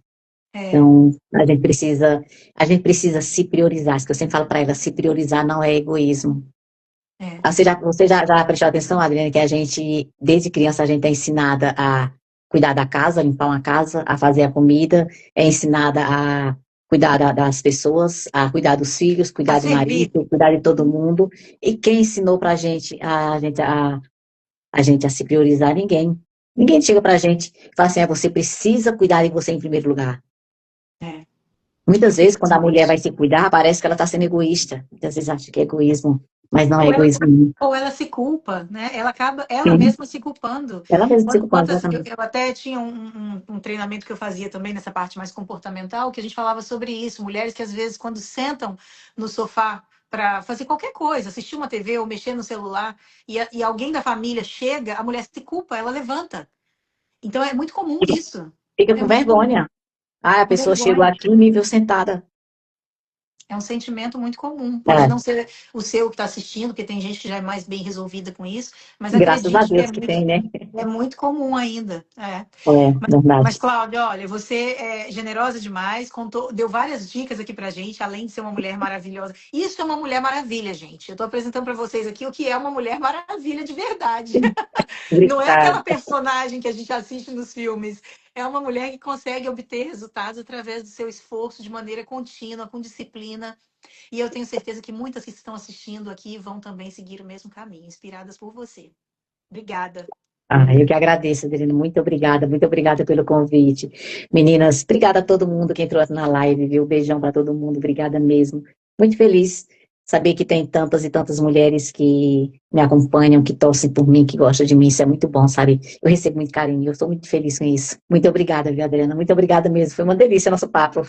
É, Então, a gente precisa se priorizar. Isso que eu sempre falo para ela, se priorizar não é egoísmo. é. Já prestou atenção, Adriana, que a gente, desde criança, a gente é ensinada a cuidar da casa, limpar uma casa, a fazer a comida, é ensinada a cuidar das pessoas, a cuidar dos filhos, A cuidar do servir. marido, cuidar de todo mundo. E quem ensinou para a gente a se priorizar? Ninguém. Ninguém chega para a gente e fala assim, você precisa cuidar de você em primeiro lugar. É, Muitas vezes, quando a mulher vai infelizmente. se cuidar, parece que ela está sendo egoísta. Muitas vezes acha que é egoísmo, mas não é Ou ela, egoísmo nenhum. ou ela se culpa, né? Ela acaba ela Sim, mesma se culpando. ela mesma se culpando, Quantas, eu, exatamente. eu até tinha um treinamento que eu fazia também nessa parte mais comportamental, que a gente falava sobre isso. Mulheres que às vezes, quando sentam no sofá para fazer qualquer coisa, assistir uma TV ou mexer no celular, e alguém da família chega, a mulher se culpa, ela levanta. Então é muito comum isso. Fica É com muito comum. vergonha. Ah, a Com pessoa chegou vergonha. aqui e me viu sentada. É um sentimento muito comum. Pode É, não ser o seu que está assistindo, porque tem gente que já é mais bem resolvida com isso, mas graças a acredite que Deus que tem, né? é muito comum ainda. É. É, Mas, verdade. Cláudia, olha, você é generosa demais, contou, deu várias dicas aqui pra gente, além de ser uma mulher maravilhosa. Isso é uma mulher maravilha, gente. Eu tô apresentando para vocês aqui o que é uma mulher maravilha de verdade. Não é Obrigada. aquela personagem que a gente assiste nos filmes. É uma mulher que consegue obter resultados através do seu esforço de maneira contínua, com disciplina. E eu tenho certeza que muitas que estão assistindo aqui vão também seguir o mesmo caminho, inspiradas por você. Obrigada. Ah, eu que agradeço, Adelina. Muito obrigada pelo convite. Meninas, obrigada a todo mundo que entrou na live, viu? Beijão para todo mundo, obrigada mesmo. Muito feliz saber que tem tantas e tantas mulheres que me acompanham, que torcem por mim, que gostam de mim. Isso é muito bom, sabe? Eu recebo muito carinho, eu estou muito feliz com isso. Muito obrigada, viu, Adriana? Muito obrigada mesmo. Foi uma delícia nosso papo.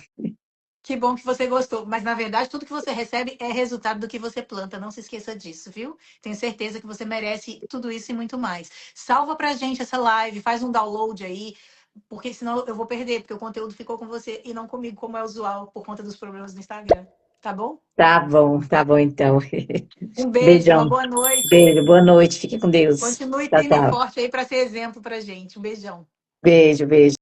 Que bom que você gostou. Mas, na verdade, tudo que você recebe é resultado do que você planta. Não se esqueça disso, viu? Tenho certeza que você merece tudo isso e muito mais. Salva pra gente essa live, faz um download aí, porque senão eu vou perder, porque o conteúdo ficou com você e não comigo, como é usual, por conta dos problemas do Instagram. Tá bom? Tá bom então. Um beijo, uma Beijão. boa noite. Beijo, boa noite. Fique com Deus. Continue Tchau, firme e tchau. forte aí para ser exemplo pra gente. Um beijão. Beijo, beijo.